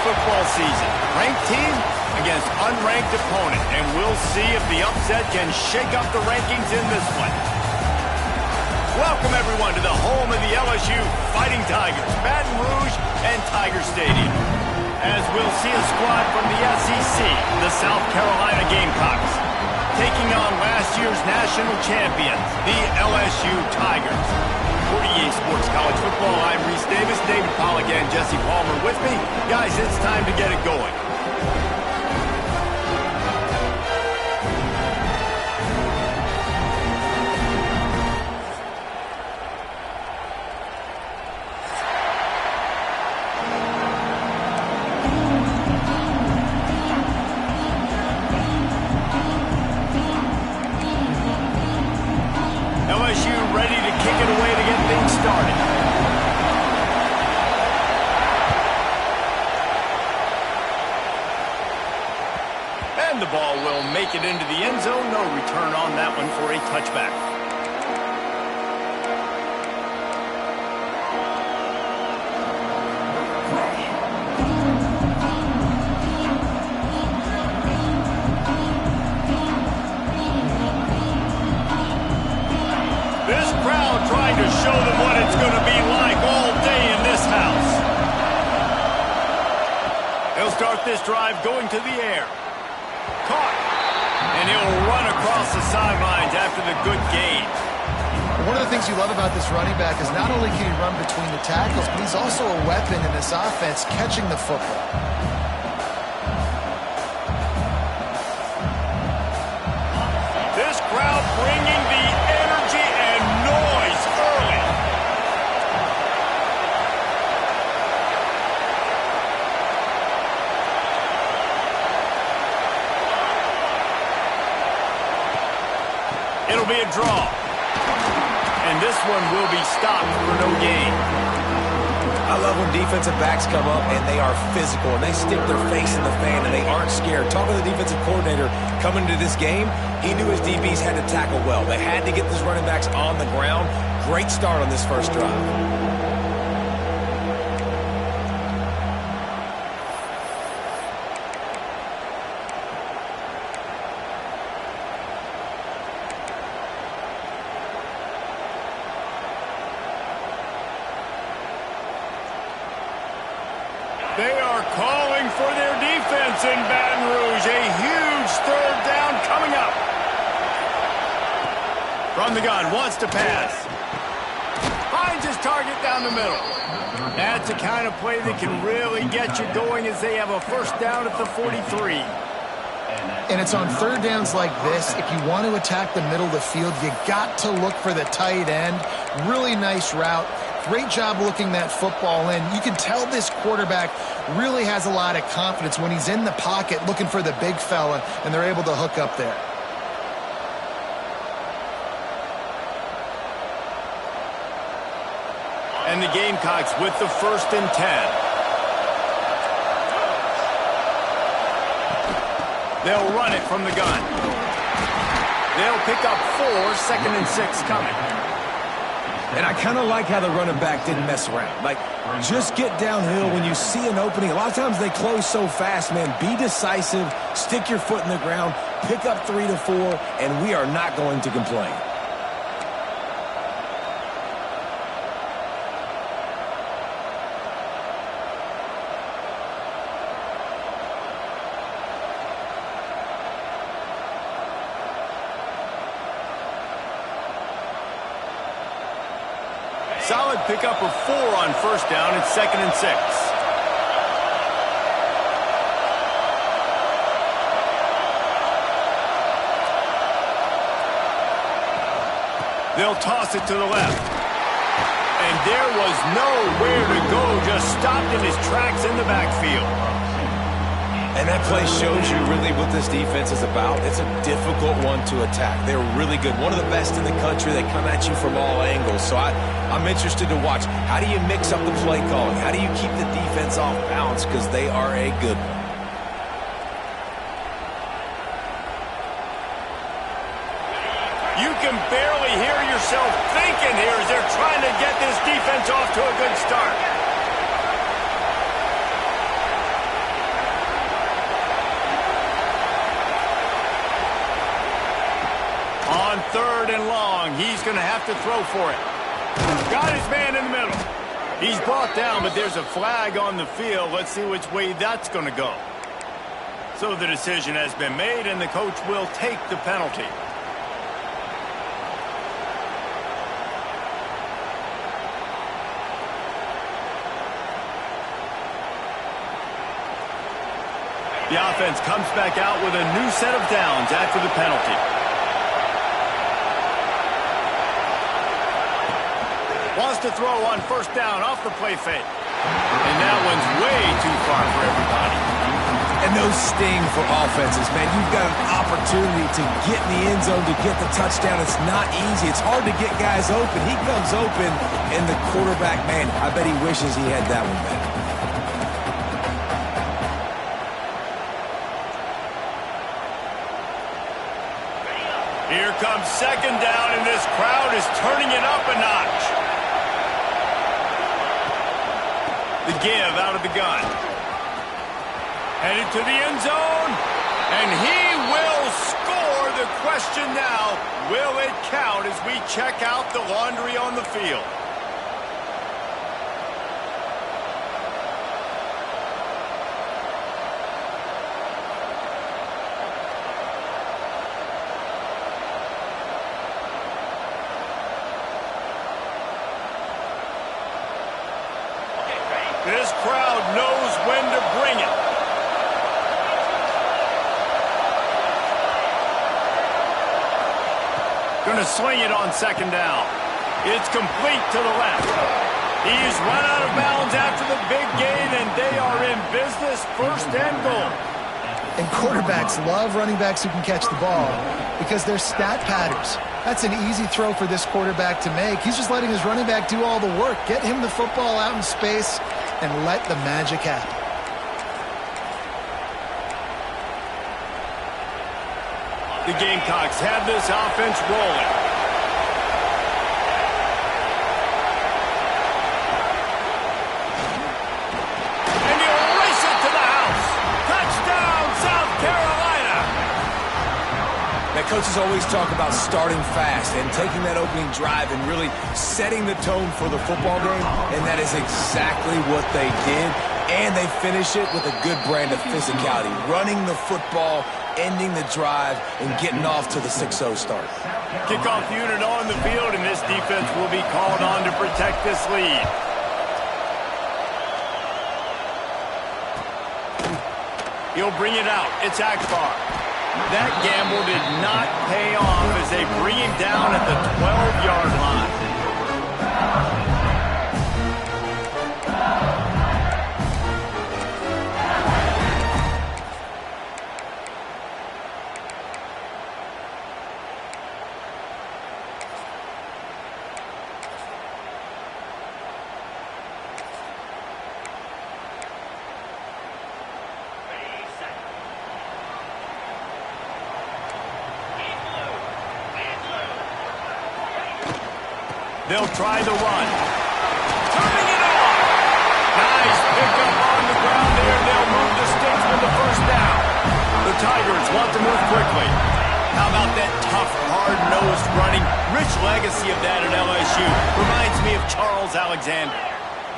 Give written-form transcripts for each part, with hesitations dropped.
football season. Ranked team against unranked opponent, and we'll see if the upset can shake up the rankings in this one. Welcome, everyone, to the home of the LSU Fighting Tigers, Baton Rouge and Tiger Stadium. As we'll see a squad from the SEC, the South Carolina Gamecocks, taking on last year's national champions, the LSU Tigers. For EA Sports College Football, I'm Reese Davis, David Pollack, and Jesse Palmer with me. Guys, it's time to get it going. LSU ready to kick it away to get things started. And the ball will make it into the end zone. No return on that one for a touchback. Trying to show them what it's going to be like all day in this house. He'll start this drive going to the air. Caught. And he'll run across the sidelines after the good gain. One of the things you love about this running back is not only can he run between the tackles, but he's also a weapon in this offense catching the football. This crowd bringing the energy and noise early. It'll be a draw. And this one will be stopped for no gain. I love when defensive backs come up and they are physical and they stick their face in the fan and they aren't scared. Talking to the defensive coordinator coming into this game, he knew his DBs had to tackle well. They had to get these running backs on the ground. Great start on this first drive. They are calling for their defense in Baton Rouge. A huge third down coming up. From the gun, wants to pass. Finds his target down the middle. That's the kind of play that can really get you going as they have a first down at the 43. And it's on third downs like this, if you want to attack the middle of the field, you got to look for the tight end. Really nice route. Great job looking that football in. You can tell this quarterback really has a lot of confidence when he's in the pocket looking for the big fella, and they're able to hook up there. And the Gamecocks with the 1st and 10. They'll run it from the gun. They'll pick up 4, 2nd and 6 coming. And I kind of like how the running back didn't mess around. Like, just get downhill when you see an opening. A lot of times they close so fast, man. Be decisive, stick your foot in the ground, pick up 3 to 4, and we are not going to complain. Solid pickup of 4 on first down. It's 2nd and 6. They'll toss it to the left. And there was nowhere to go. Just stopped in his tracks in the backfield. And that play shows you really what this defense is about. It's a difficult one to attack. They're really good. One of the best in the country. They come at you from all angles. So I'm interested to watch. How do you mix up the play calling? How do you keep the defense off balance? Because they are a good one. You can barely hear yourself thinking here as they're trying to get this defense off to a good start. 3rd and long. He's going to have to throw for it. Got his man in the middle. He's brought down, but there's a flag on the field. Let's see which way that's going to go. So the decision has been made, and the coach will take the penalty. The offense comes back out with a new set of downs after the penalty. Wants to throw on 1st down off the play fake. And that one's way too far for everybody. And those sting for offenses, man. You've got an opportunity to get in the end zone, to get the touchdown. It's not easy. It's hard to get guys open. He comes open, and the quarterback, man, I bet he wishes he had that one back. Here comes 2nd down, and this crowd is turning it up a notch. The give out of the gun. Headed to the end zone, and he will score. The question now, will it count as we check out the laundry on the field? This crowd knows when to bring it. Going to sling it on 2nd down. It's complete to the left. He's run out of bounds after the big gain, and they are in business, 1st and goal. And quarterbacks love running backs who can catch the ball because they're stat patterns. That's an easy throw for this quarterback to make. He's just letting his running back do all the work. Get him the football out in space and let the magic happen. The Gamecocks have this offense rolling. And he'll race it to the house. Touchdown, South Carolina. Now, coaches always talk about starting fast and taking that opening drive and really setting the tone for the football game, and that is exactly what they did. And they finish it with a good brand of physicality, running the football, ending the drive, and getting off to the 6-0 start. Kickoff unit on the field, and this defense will be called on to protect this lead. He'll bring it out. It's Akbar. That gamble did not pay off as they bring him down at the 12-yard line. They'll try the run. Turning it on. Nice pickup on the ground there. They'll move the sticks with the 1st down. The Tigers want to move quickly. How about that tough, hard-nosed running? Rich legacy of that at LSU. Reminds me of Charles Alexander.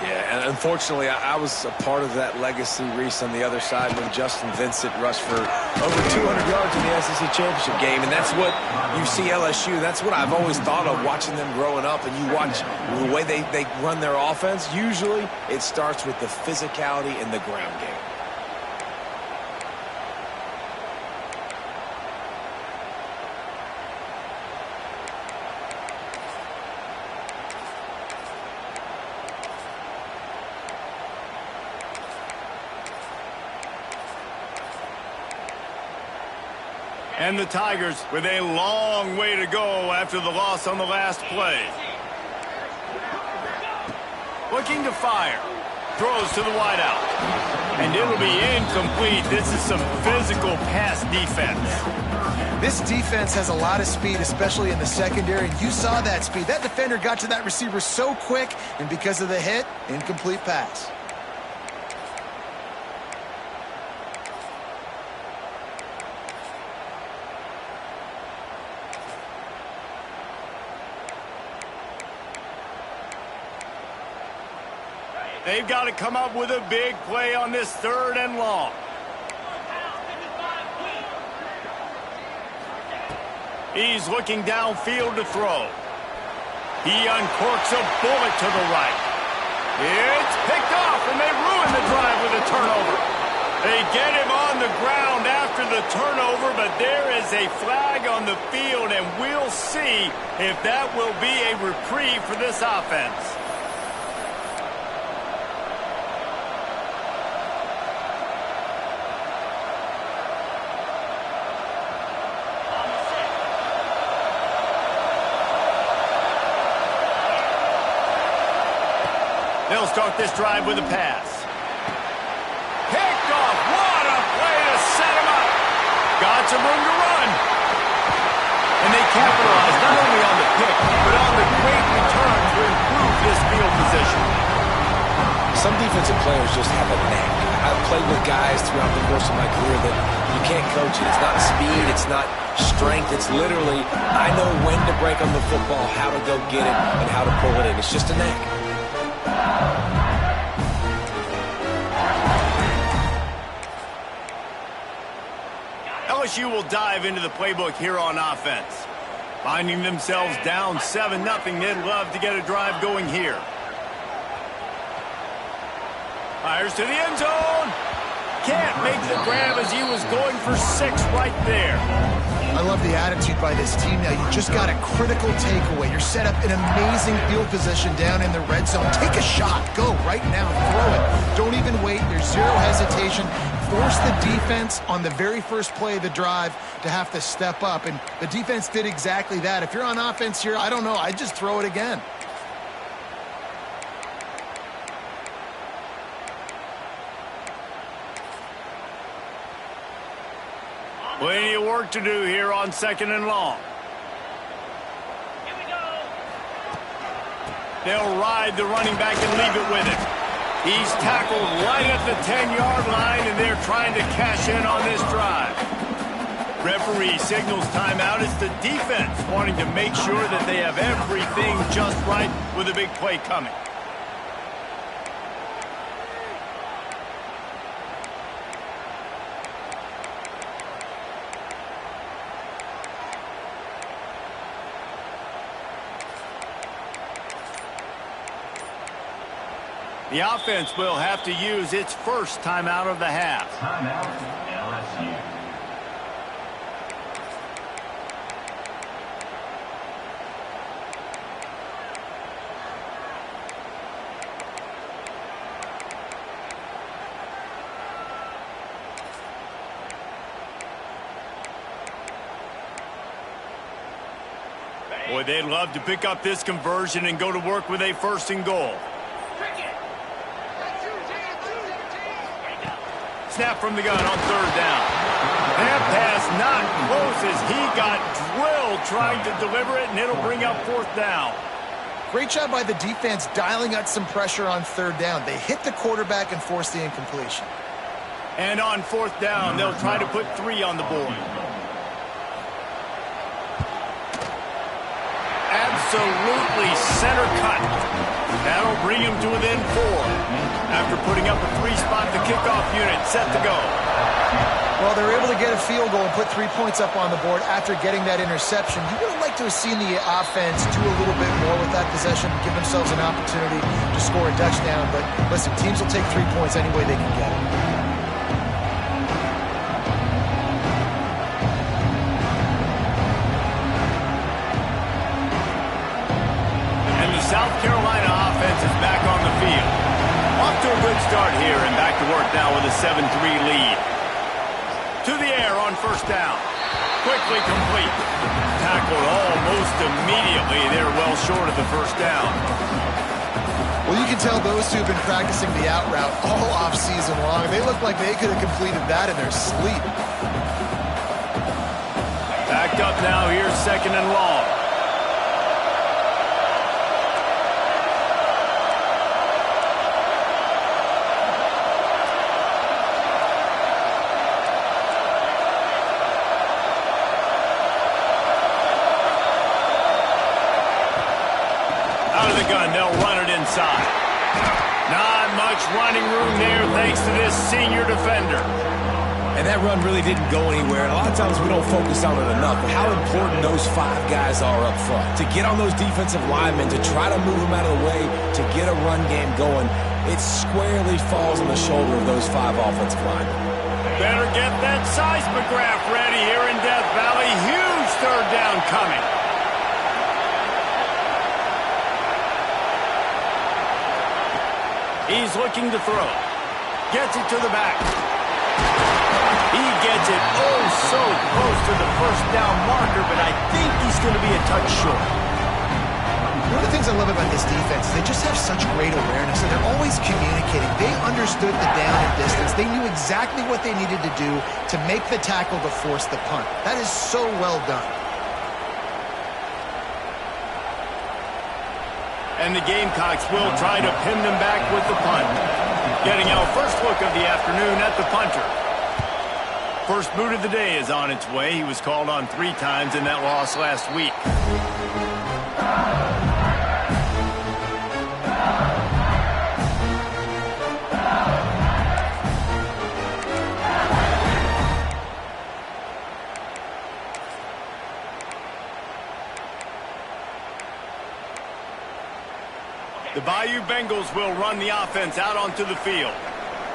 Yeah, and unfortunately, I was a part of that legacy, Reese, on the other side when Justin Vincent rushed for over 200 yards in the SEC championship game. And that's what you see LSU. That's what I've always thought of watching them growing up. And you watch the way they run their offense. Usually, it starts with the physicality in the ground game. And the Tigers with a long way to go after the loss on the last play. Looking to fire. Throws to the wideout. And it'll be incomplete. This is some physical pass defense. This defense has a lot of speed, especially in the secondary, and you saw that speed. That defender got to that receiver so quick, and because of the hit, incomplete pass. They've got to come up with a big play on this 3rd and long. He's looking downfield to throw. He uncorks a bullet to the right. It's picked off, and they ruin the drive with a turnover. They get him on the ground after the turnover, but there is a flag on the field, and we'll see if that will be a reprieve for this offense. They'll start this drive with a pass. Picked off. What a play to set him up. Got some room to run. And they capitalize not only on the pick, but on the great return to improve this field position. Some defensive players just have a knack. I've played with guys throughout the course of my career that you can't coach it. It's not speed. It's not strength. It's literally, I know when to break on the football, how to go get it, and how to pull it in. It's just a knack. LSU will dive into the playbook here on offense. Finding themselves down 7-0, they'd love to get a drive going here. Fires to the end zone. Can't make the grab as he was going for 6 right there. I love the attitude by this team now. You just got a critical takeaway. You're set up in amazing field position down in the red zone. Take a shot. Go right now. Throw it. Don't even wait. There's zero hesitation. Force the defense on the very first play of the drive to have to step up. And the defense did exactly that. If you're on offense here, I don't know. I'd just throw it again. Plenty of work to do here on 2nd and long. Here we go. They'll ride the running back and leave it with him. He's tackled right at the 10-yard line, and they're trying to cash in on this drive. Referee signals timeout. It's the defense wanting to make sure that they have everything just right with a big play coming. The offense will have to use its first timeout of the half. Timeout, LSU. Boy, they'd love to pick up this conversion and go to work with a 1st and goal. Snap from the gun on 3rd down. That pass not close as he got drilled trying to deliver it, and it'll bring up 4th down. Great job by the defense dialing out some pressure on 3rd down. They hit the quarterback and forced the incompletion. And on 4th down, they'll try to put 3 on the board. Absolutely center cut. That'll bring him to within 4. After putting up a 3-spot, the kickoff unit set to go. Well, they were able to get a field goal and put 3 points up on the board after getting that interception. You would have liked to have seen the offense do a little bit more with that possession, give themselves an opportunity to score a touchdown. But listen, teams will take 3 points any way they can get it. South Carolina offense is back on the field. Off to a good start here and back to work now with a 7-3 lead. To the air on 1st down. Quickly complete. Tackled almost immediately. They're well short of the 1st down. Well, you can tell those two have been practicing the out route all off-season long. They look like they could have completed that in their sleep. Backed up now. Here's 2nd and long. Out of the gun, they'll run it inside. Not much running room there thanks to this senior defender. And that run really didn't go anywhere. And a lot of times we don't focus on it enough, but how important those 5 guys are up front. To get on those defensive linemen, to try to move them out of the way, to get a run game going, it squarely falls on the shoulder of those 5 offensive linemen. Better get that seismograph ready here in Death Valley. Huge third down coming. He's looking to throw. Gets it to the back. He gets it oh so close to the first down marker, but I think he's going to be a touch short. One of the things I love about this defense is they just have such great awareness, and they're always communicating. They understood the down and distance. They knew exactly what they needed to do to make the tackle to force the punt. That is so well done. And the Gamecocks will try to pin them back with the punt. Getting our first look of the afternoon at the punter. First boot of the day is on its way. He was called on 3 times in that loss last week. The Bayou Bengals will run the offense out onto the field.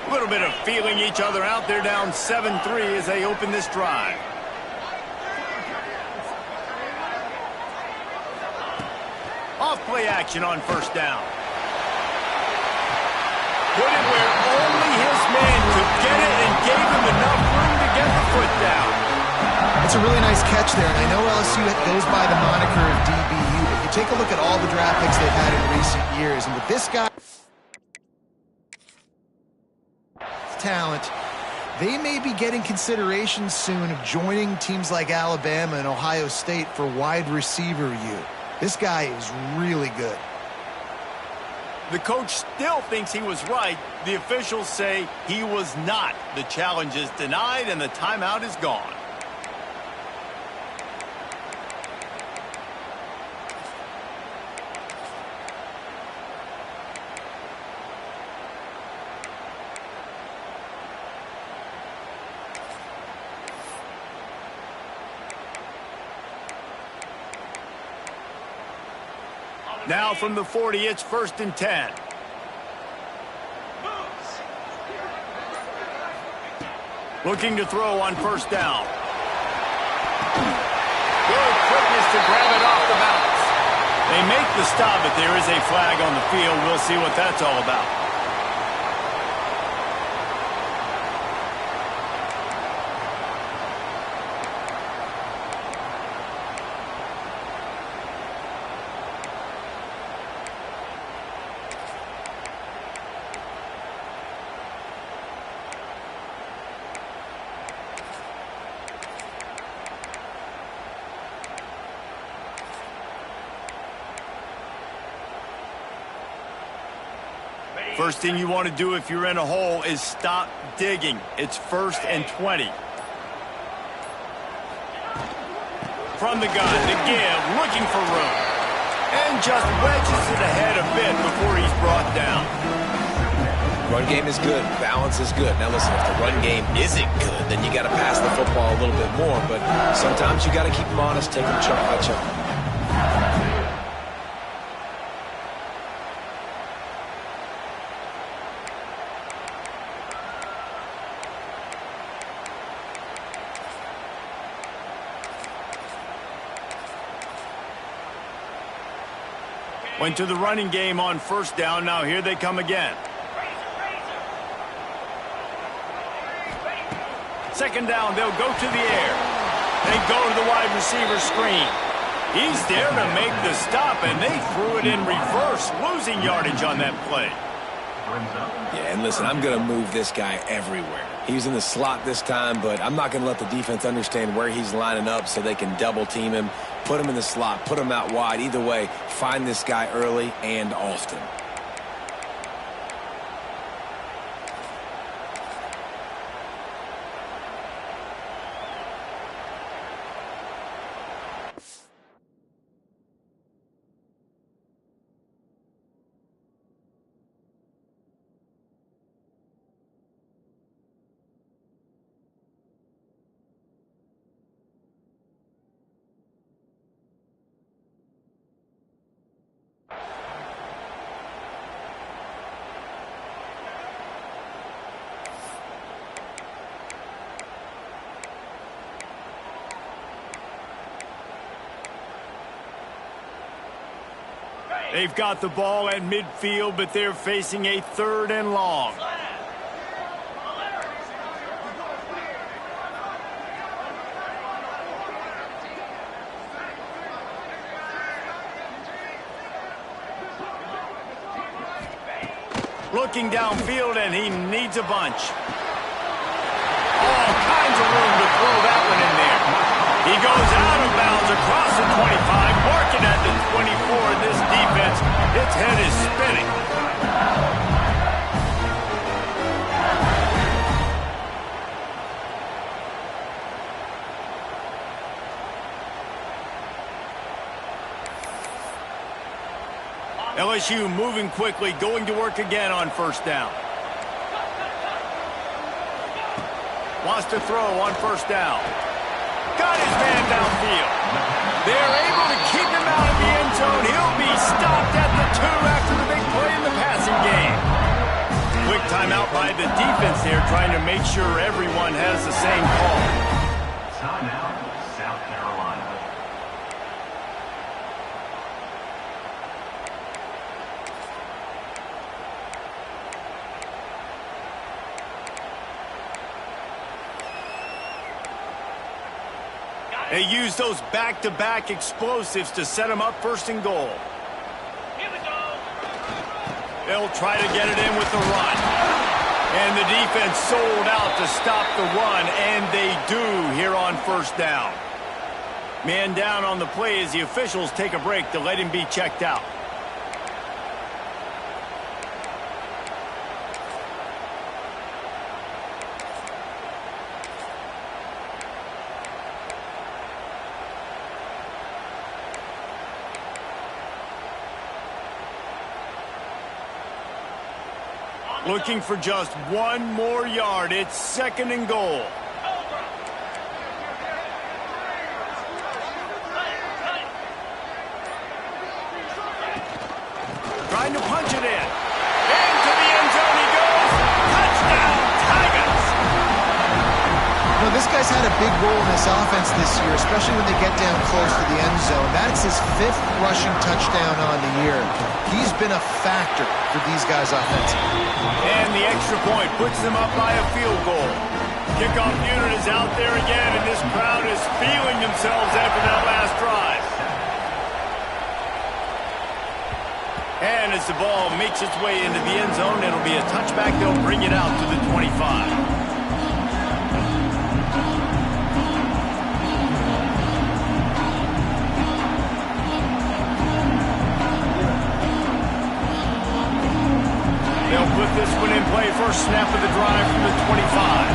A little bit of feeling each other out. They're down 7-3 as they open this drive. Off play action on first down. Put it where only his man could get it and gave him enough room to get the foot down. It's a really nice catch there, and I know LSU goes by the moniker of DBU, but you take a look at all the draft picks they've had in recent years, and with this guy's talent, they may be getting consideration soon of joining teams like Alabama and Ohio State for wide receiver U. This guy is really good. The coach still thinks he was right. The officials say he was not. The challenge is denied, and the timeout is gone. Now from the 40, it's 1st and 10. Looking to throw on first down. Good quickness to grab it off the bounce. They make the stop, but there is a flag on the field. We'll see what that's all about. First thing you want to do if you're in a hole is stop digging. It's 1st and 20. From the gun, the give, looking for room. And just wedges it ahead a bit before he's brought down. Run game is good. Balance is good. Now listen, if the run game isn't good, then you got to pass the football a little bit more. But sometimes you got to keep them honest, take them chunk by chunk. Went to the running game on first down. Now here they come again. Second down, they'll go to the air. They go to the wide receiver screen. He's there to make the stop, and they threw it in reverse, losing yardage on that play. Yeah, and listen, I'm going to move this guy everywhere. He's in the slot this time, but I'm not going to let the defense understand where he's lining up so they can double team him, put him in the slot, put him out wide. Either way, find this guy early and often. They've got the ball at midfield, but they're facing a 3rd and long. Looking downfield, and he needs a bunch. All kinds of room to throw that one in there. He goes out of bounds across the 25, marking at the 24, and this defense, its head is spinning. LSU moving quickly, going to work again on 1st down. Wants to throw on 1st down. Got his man downfield. They're able to keep him out of the end zone. He'll be stopped at the 2 after the big play in the passing game. Quick timeout by the defense there, trying to make sure everyone has the same call. Timeout, South Carolina. They use those back-to-back explosives to set them up 1st and goal. Here we go. They'll try to get it in with the run. And the defense sold out to stop the run, and they do here on 1st down. Man down on the play as the officials take a break to let him be checked out. Looking for just 1 more yard. It's 2nd and goal. Trying to punch it in. Into the end zone he goes. Touchdown, Tigers! You know, this guy's had a big role in this offense this year, especially when they get down close to the end zone. That's his 5th rushing touchdown on the year. He's been a factor for these guys offensively. And the extra point puts them up by a field goal. Kickoff unit is out there again, and this crowd is feeling themselves after that last drive. And as the ball makes its way into the end zone, it'll be a touchback. They'll bring it out to the 25. They'll put this one in play. 1st snap of the drive from the 25.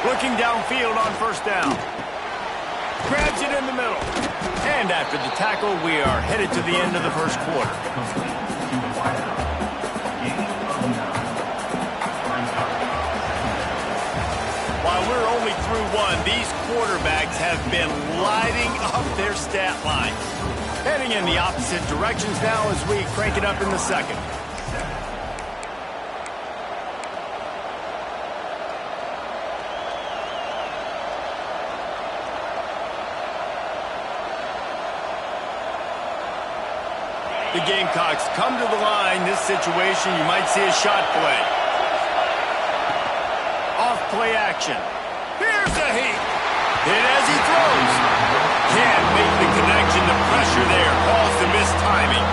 Looking downfield on 1st down. Grabs it in the middle. And after the tackle, we are headed to the end of the 1st quarter. While we're only through 1, these quarterbacks have been lighting up their stat lines. Heading in the opposite directions now as we crank it up in the 2nd. The Gamecocks come to the line. This situation, you might see a shot play. Off play action. Here's the heat. Hit as he throws. Can't make the connection. The pressure there caused the missed timing.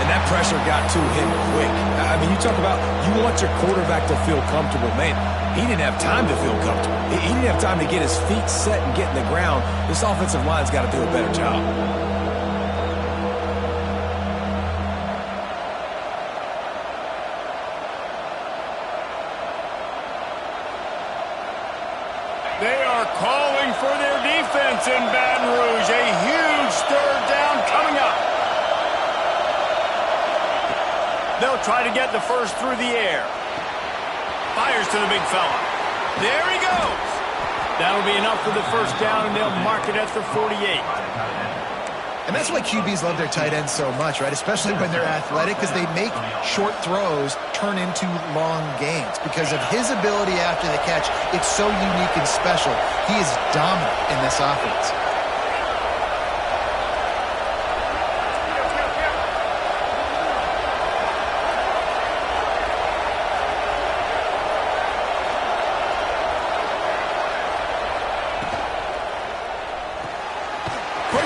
And that pressure got to him quick. I mean, you talk about you want your quarterback to feel comfortable. Man, he didn't have time to feel comfortable. He didn't have time to get his feet set and get in the ground. This offensive line's got to do a better job. They are calling for their defense in Baton Rouge. A huge 3rd down coming up. They'll try to get the 1st through the air. Fires to the big fella. There he goes. That'll be enough for the 1st down, and they'll mark it at the 48. And that's why QBs love their tight ends so much, right? Especially when they're athletic, because they make short throws turn into long gains. Because of his ability after the catch, it's so unique and special. He is dominant in this offense.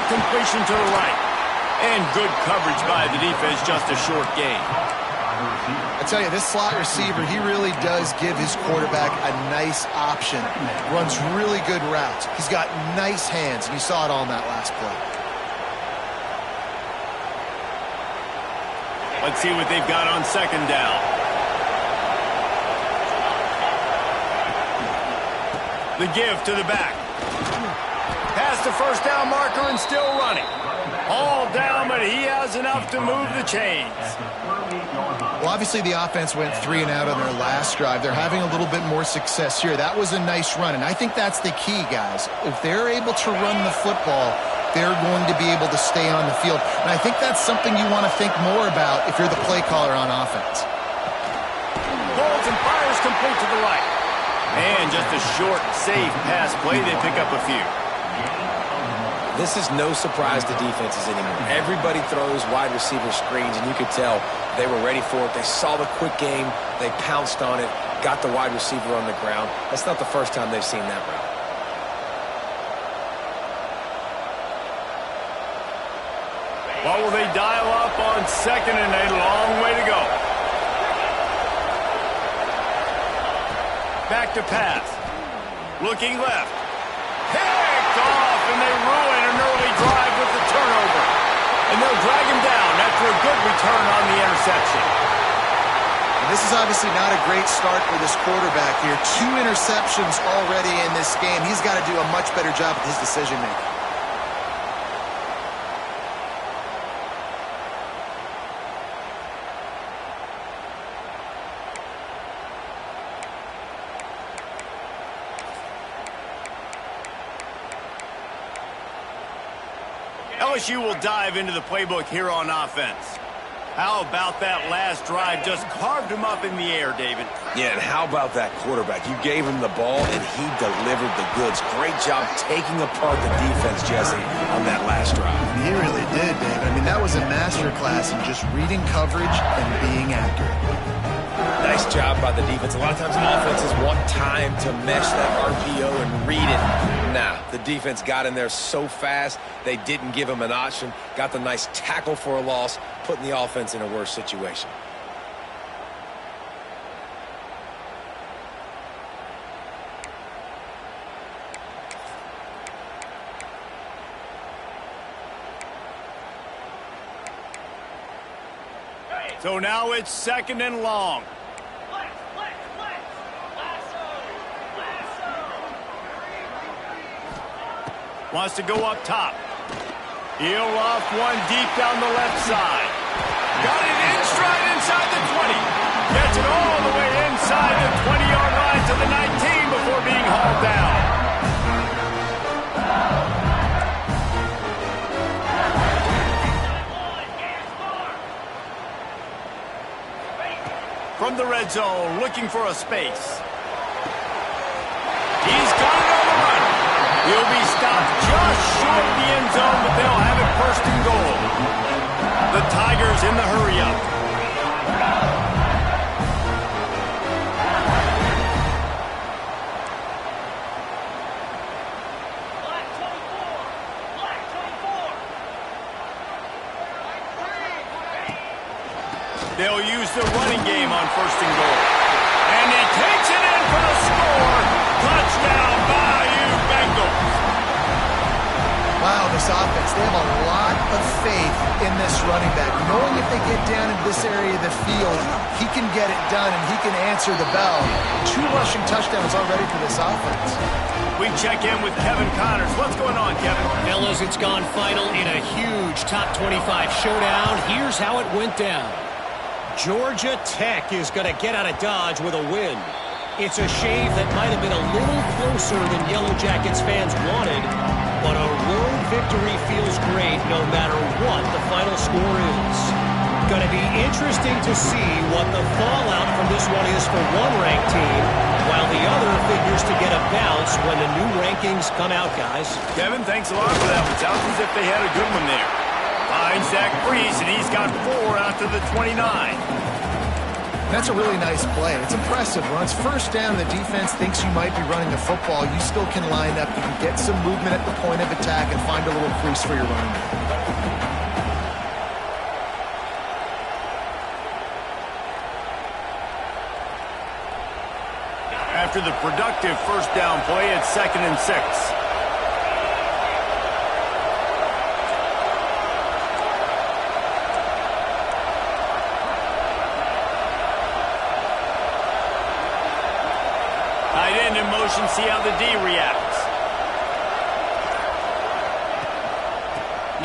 completion to the right. And good coverage by the defense, just a short gain. I tell you, this slot receiver, he really does give his quarterback a nice option. Runs really good routes. He's got nice hands, and you saw it all in that last play. Let's see what they've got on second down. The give to the back. Past the first down marker and still running. All down, but he has enough to move the chains. Well, obviously the offense went 3 and out on their last drive. They're having a little bit more success here. That was a nice run, and I think that's the key, guys. If they're able to run the football, they're going to be able to stay on the field. And I think that's something you want to think more about if you're the play caller on offense. Holds and fires complete to the right. And just a short, safe pass play. They pick up a few. This is no surprise to defenses anymore. Everybody throws wide receiver screens, and you could tell they were ready for it. They saw the quick game. They pounced on it, got the wide receiver on the ground. That's not the first time they've seen that route. What will they dial up on second and a long way to go? Back to pass. Looking left. Picked off, and they ruin an early drive with the turnover. And they'll drag him down after a good return on the interception. And this is obviously not a great start for this quarterback here. 2 interceptions already in this game. He's got to do a much better job with his decision-making. LSU will dive into the playbook here on offense. How about that last drive? Just carved him up in the air, David. Yeah, and how about that quarterback? You gave him the ball, and he delivered the goods. Great job taking apart the defense, Jesse, on that last drive. He really did, David. I mean, that was a masterclass in just reading coverage and being accurate. Nice job by the defense. A lot of times offenses want time to mesh that RPO and read it. Nah, the defense got in there so fast, they didn't give him an option. Got the nice tackle for a loss, putting the offense in a worse situation. So now it's second and long. Wants to go up top. He'll off one deep down the left side. Got it in stride inside the 20. Gets it all the way inside the 20-yard line to the 19 before being hauled down. From the red zone, looking for a space. He's got it on the run. He'll be stopped just short of the end zone, but they'll have it first and goal. The Tigers in the hurry-up. They'll use the running game on first and goal. And he takes it in for the score. Touchdown, Bayou Bengals. Wow, this offense, they have a lot of faith in this running back. Knowing if they get down in this area of the field, he can get it done and he can answer the bell. 2 rushing touchdowns already for this offense. We check in with Kevin Connors. What's going on, Kevin? Fellas, it's gone final in a huge top 25 showdown. Here's how it went down. Georgia Tech is going to get out of Dodge with a win. It's a shave that might have been a little closer than Yellow Jackets fans wanted, but a road victory feels great no matter what the final score is. Going to be interesting to see what the fallout from this one is for one ranked team, while the other figures to get a bounce when the new rankings come out, guys. Kevin, thanks a lot for that one. Sounds as if they had a good one there. Finds Zach Brees, and he's got 4 out to the 29. That's a really nice play. It's impressive. When it's first down, the defense thinks you might be running the football. You still can line up. You can get some movement at the point of attack and find a little crease for your running back. After the productive first down play, it's 2nd and 6. Tight end in motion, see how the D reacts.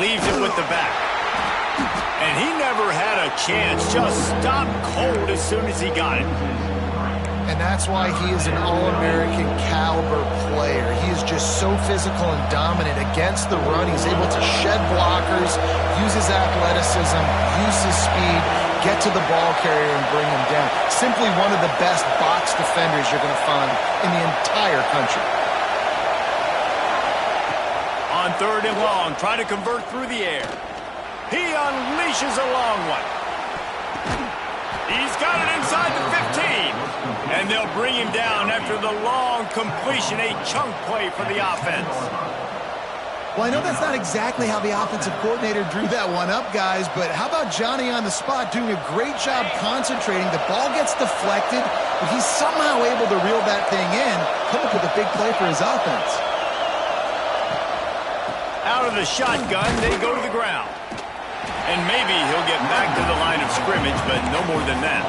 Leaves it with the back. And he never had a chance, just stopped cold as soon as he got it. And that's why he is an All-American caliber player. He is just so physical and dominant against the run. He's able to shed blockers, use his athleticism, use his speed, get to the ball carrier and bring him down. Simply one of the best box defenders you're going to find in the entire country. On 3rd and long, try to convert through the air. He unleashes a long one. He's got it inside the 15. And they'll bring him down after the long completion, a chunk play for the offense. Well, I know that's not exactly how the offensive coordinator drew that one up, guys, but how about Johnny on the spot doing a great job concentrating? The ball gets deflected, but he's somehow able to reel that thing in, come up with a big play for his offense. Out of the shotgun, they go to the ground. And maybe he'll get back to the line of scrimmage, but no more than that.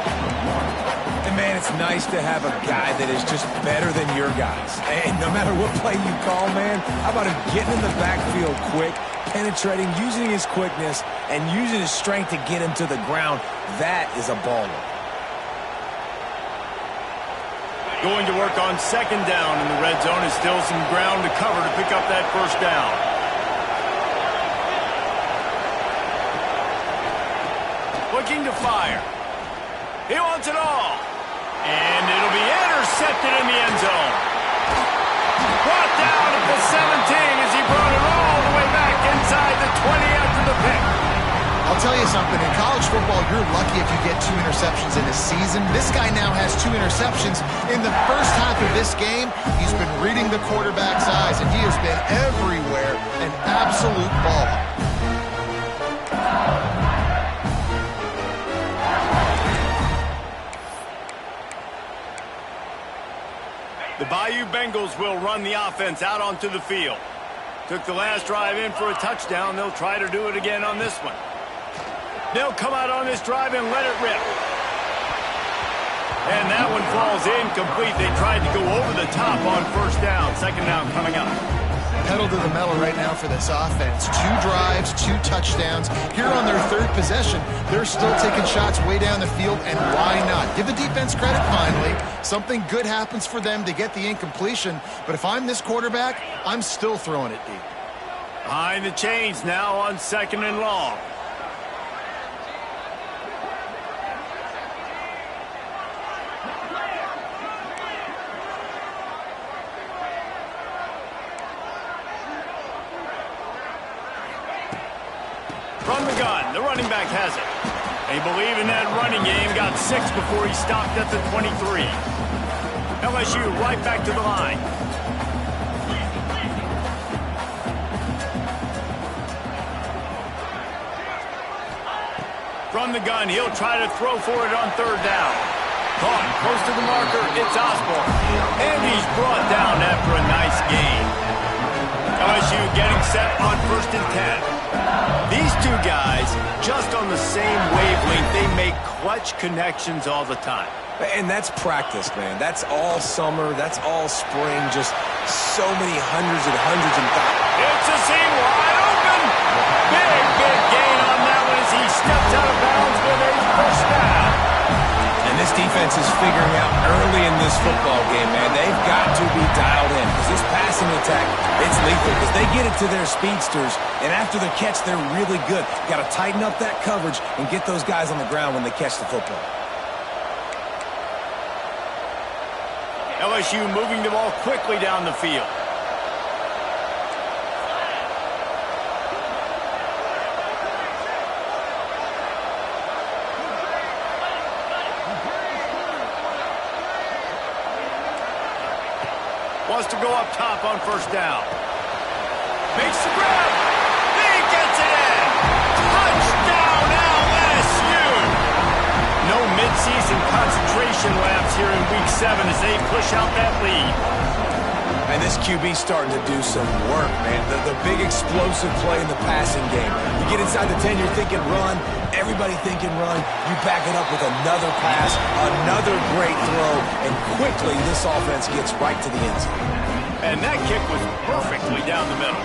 And, man, it's nice to have a guy that is just better than your guys. And no matter what play you call, man, how about him getting in the backfield quick, penetrating, using his quickness, and using his strength to get him to the ground? That is a baller. Going to work on 2nd down in the red zone. Is still some ground to cover to pick up that first down. Looking to fire. He wants it all. And it'll be intercepted in the end zone. Brought down at the 17 as he brought it all the way back inside the 20 after the pick. I'll tell you something. In college football, you're lucky if you get 2 interceptions in a season. This guy now has 2 interceptions. In the first half of this game, he's been reading the quarterback's eyes, and he has been everywhere, an absolute baller. The Bayou Bengals will run the offense out onto the field. Took the last drive in for a touchdown. They'll try to do it again on this one. They'll come out on this drive and let it rip. And that one falls incomplete. They tried to go over the top on first down. 2nd down coming up. Pedal to the metal right now for this offense. 2 drives, 2 touchdowns. Here on their 3rd possession, they're still taking shots way down the field, and why not? Give the defense credit finally. Something good happens for them to get the incompletion, but if I'm this quarterback, I'm still throwing it deep. Behind the chains now on 2nd and long. From the gun, the running back has it. They believe in that running game. Got 6 before he stopped at the 23. LSU right back to the line. From the gun, he'll try to throw for it on 3rd down. Caught close to the marker, it's Osborne. And he's brought down after a nice gain. LSU getting set on 1st and 10. These 2 guys, just on the same wavelength, they make clutch connections all the time. And that's practice, man. That's all summer. That's all spring. Just so many hundreds and hundreds and thousands. It's a seam wide open. Big gain on that one as he steps out of bounds with a first down. And this defense is figuring out early in this football game, man. They've got to be dialed in because this passing attack, it's lethal because they get it to their speedsters, and after the catch, they're really good. Got to tighten up that coverage and get those guys on the ground when they catch the football. LSU moving the ball quickly down the field. Wants to go up top on first down. Makes the grab. He gets it in. Touchdown, LSU. No midseason concentration lapse here in Week 7 as they push out that lead. And this QB's starting to do some work, man. The big explosive play in the passing game. You get inside the 10, you're thinking run. Everybody thinking run. You back it up with another pass, another great throw, and quickly this offense gets right to the end zone. And that kick was perfectly down the middle.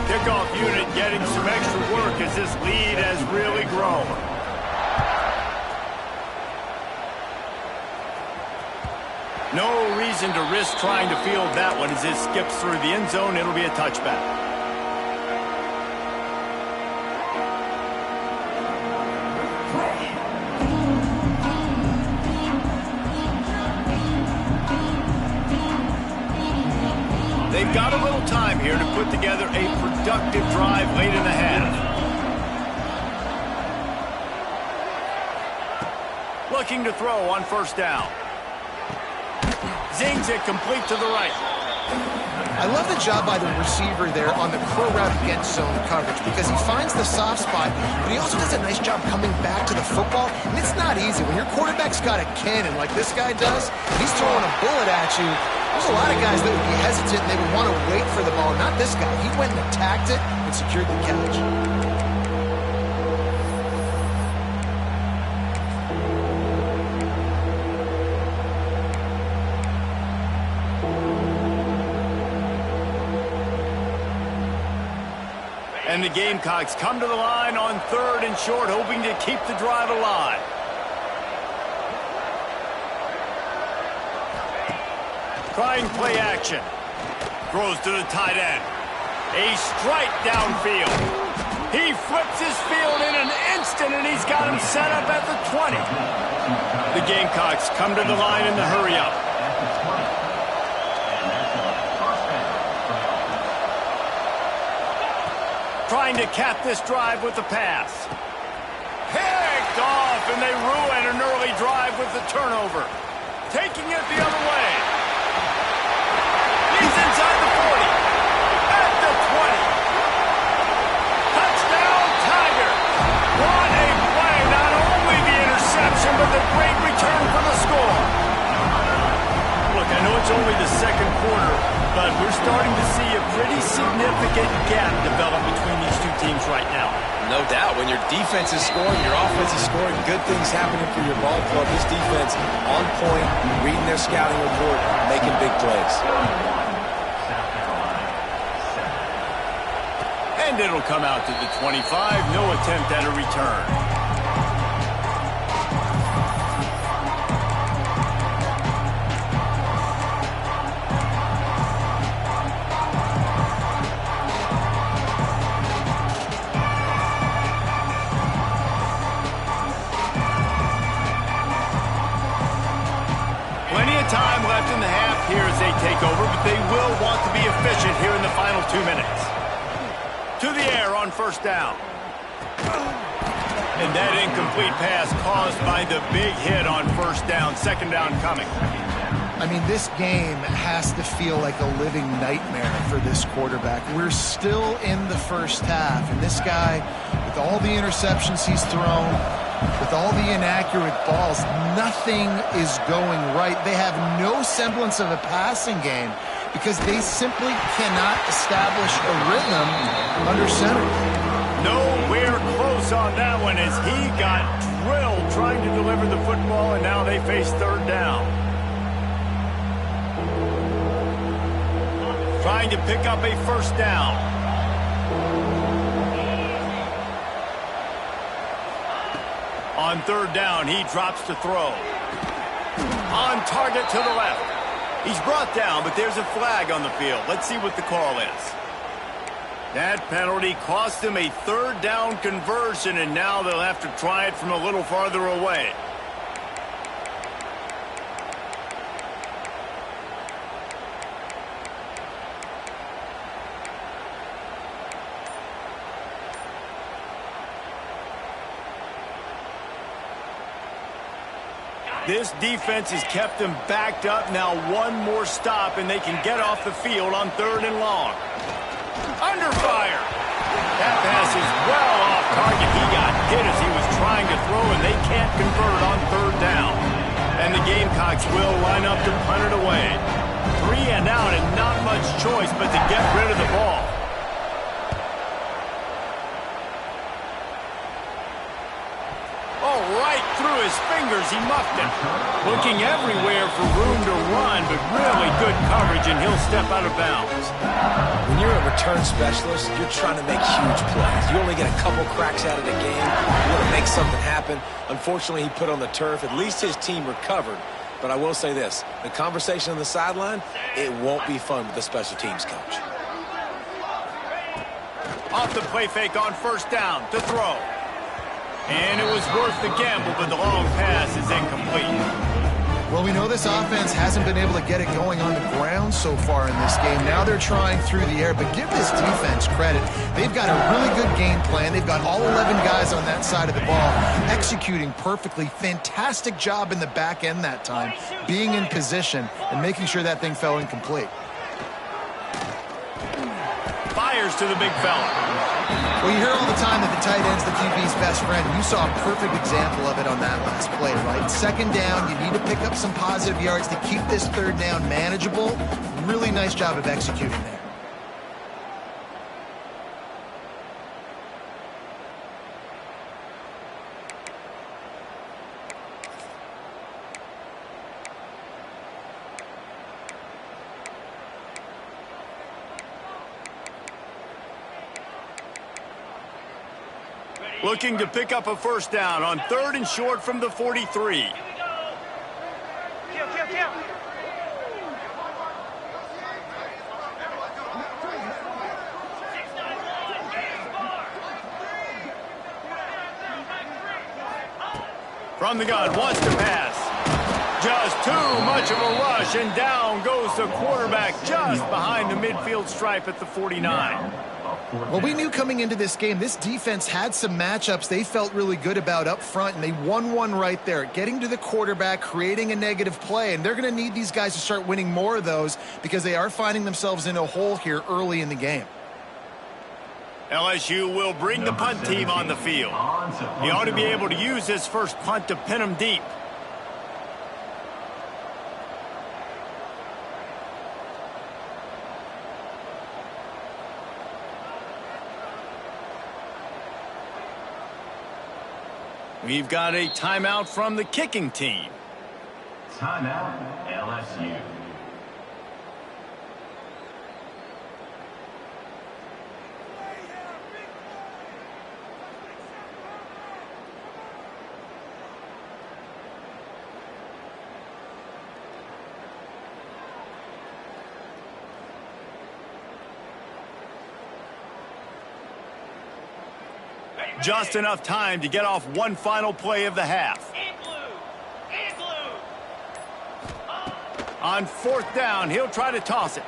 Kickoff unit getting some extra work as this lead has really grown. No reason to risk trying to field that one as it skips through the end zone. It'll be a touchback. They've got a little time here to put together a productive drive late in the half. Looking to throw on first down. Zings it complete to the right. I love the job by the receiver there on the crow route against zone coverage because he finds the soft spot, but he also does a nice job coming back to the football. And it's not easy. When your quarterback's got a cannon like this guy does, he's throwing a bullet at you. There's a lot of guys that would be hesitant and they would want to wait for the ball. Not this guy. He went and attacked it and secured the catch. And the Gamecocks come to the line on 3rd and short, hoping to keep the drive alive. Trying play action. Throws to the tight end. A strike downfield. He flips his field in an instant, and he's got him set up at the 20. The Gamecocks come to the line in the hurry-up. Trying to cap this drive with the pass. Picked off, and they ruin an early drive with the turnover. Taking it the other way. He's inside the 40. At the 20. Touchdown, Tiger. What a play. Not only the interception, but the great return for the score. Look, I know it's only the second quarter, but we're starting to see a pretty significant gap develop between these two teams right now. No doubt. When your defense is scoring, your offense is scoring, good things happening for your ball club. This defense on point, reading their scouting report, making big plays. And it'll come out to the 25. No attempt at a return. Time left in the half here as they take over, but they will want to be efficient here in the final 2 minutes. To the air on first down. And that incomplete pass caused by the big hit on first down. Second down coming. I mean, this game has to feel like a living nightmare for this quarterback. We're still in the first half, and this guy, with all the interceptions he's thrown, with all the inaccurate balls, nothing is going right. They have no semblance of a passing game because they simply cannot establish a rhythm under center. Nowhere close on that one as he got drilled trying to deliver the football, and now they face third down. Trying to pick up a first down. On third down, he drops to throw. On target to the left. He's brought down, but there's a flag on the field. Let's see what the call is. That penalty cost him a third down conversion, and now they'll have to try it from a little farther away. This defense has kept them backed up. Now one more stop, and they can get off the field on 3rd and long. Under fire. That pass is well off target. He got hit as he was trying to throw, and they can't convert on 3rd down. And the Gamecocks will line up to punt it away. 3 and out, and not much choice but to get rid of the ball. Oh, right through his fingers, he muffed it. Looking everywhere for room to run, but really good coverage, and he'll step out of bounds. When you're a return specialist, you're trying to make huge plays. You only get a couple cracks out of the game. You want to make something happen. Unfortunately, he put on the turf. At least his team recovered. But I will say this, the conversation on the sideline, it won't be fun with the special teams coach. Off the play fake on 1st down to throw. And it was worth the gamble, but the long pass is incomplete. Well, we know this offense hasn't been able to get it going on the ground so far in this game. Now they're trying through the air, but give this defense credit. They've got a really good game plan. They've got all 11 guys on that side of the ball executing perfectly. Fantastic job in the back end that time, being in position and making sure that thing fell incomplete. Fires to the big fella. Well, you hear all the time that the tight end's the QB's best friend. You saw a perfect example of it on that last play, right? 2nd down, you need to pick up some positive yards to keep this 3rd down manageable. Really nice job of executing there. Looking to pick up a 1st down on 3rd and short from the 43. Here we go. Kill. From the gun, wants to pass. Just too much of a rush, and down goes the quarterback just behind the midfield stripe at the 49. Well, we knew coming into this game, this defense had some matchups they felt really good about up front, and they won one right there, getting to the quarterback, creating a negative play, and they're going to need these guys to start winning more of those because they are finding themselves in a hole here early in the game. LSU will bring the punt team on the field. He ought to be able to use this first punt to pin them deep. We've got a timeout from the kicking team. Timeout, LSU. Just enough time to get off one final play of the half. On 4th down, he'll try to toss it.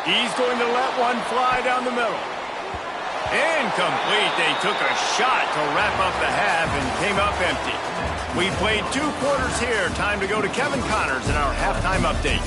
He's going to let one fly down the middle. Incomplete. They took a shot to wrap up the half and came up empty. We played 2 quarters here. Time to go to Kevin Connors in our halftime update.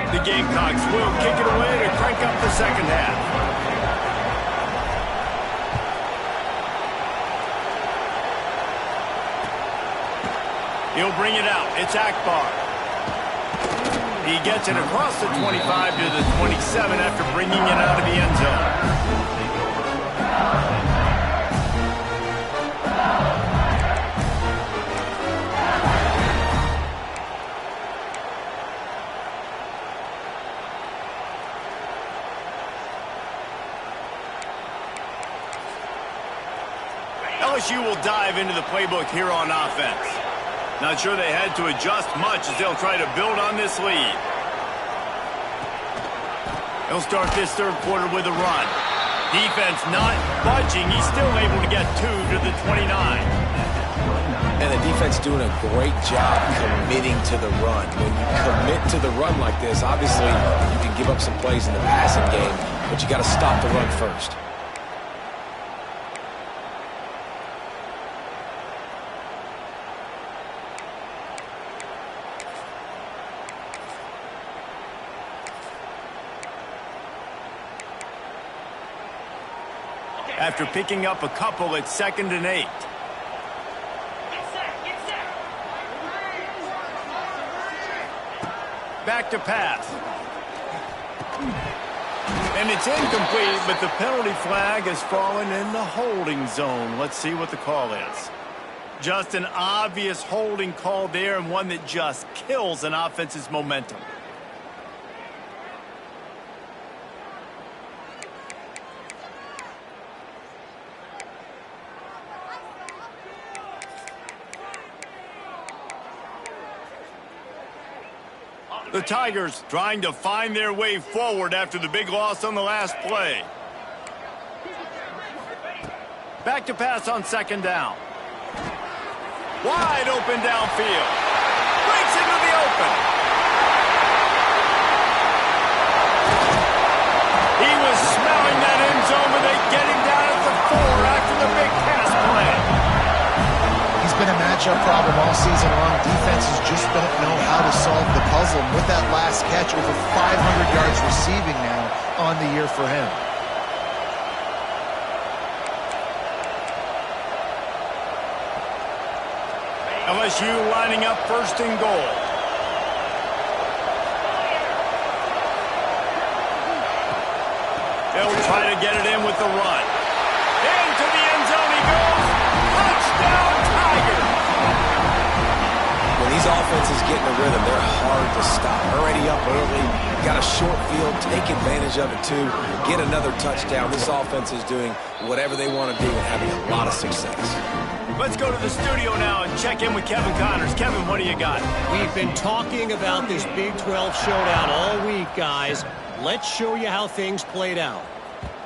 The Gamecocks will kick it away to crank up the second half. He'll bring it out. It's Akbar. He gets it across the 25 to the 27 after bringing it out of the end zone. LSU will dive into the playbook here on offense. Not sure they had to adjust much as they'll try to build on this lead. He'll start this third quarter with a run. Defense not budging. He's still able to get 2 to the 29. And the defense doing a great job committing to the run. When you commit to the run like this, obviously you can give up some plays in the passing game, but you got to stop the run first. After picking up a couple, it's 2nd and 8. Back to pass. And it's incomplete, but the penalty flag has fallen in the holding zone. Let's see what the call is. Just an obvious holding call there, and one that just kills an offense's momentum. The Tigers trying to find their way forward after the big loss on the last play. Back to pass on 2nd down. Wide open downfield. Breaks into the open. He was smelling that end zone, but they get him down at the 4 after the big pass play. He's been a matchup problem all season long. Defenses just don't know how to solve the puzzle. With that last catch, over 500 yards receiving now on the year for him. LSU lining up 1st and goal. They'll try to get it in with the run. Into the end zone he goes. Touchdown, Tigers! When these offenses get in a rhythm, they're hard to stop. Already up early, got a short field, take advantage of it too, get another touchdown. This offense is doing whatever they want to do and having a lot of success. Let's go to the studio now and check in with Kevin Connors. Kevin, what do you got? We've been talking about this Big 12 showdown all week, guys. Let's show you how things played out.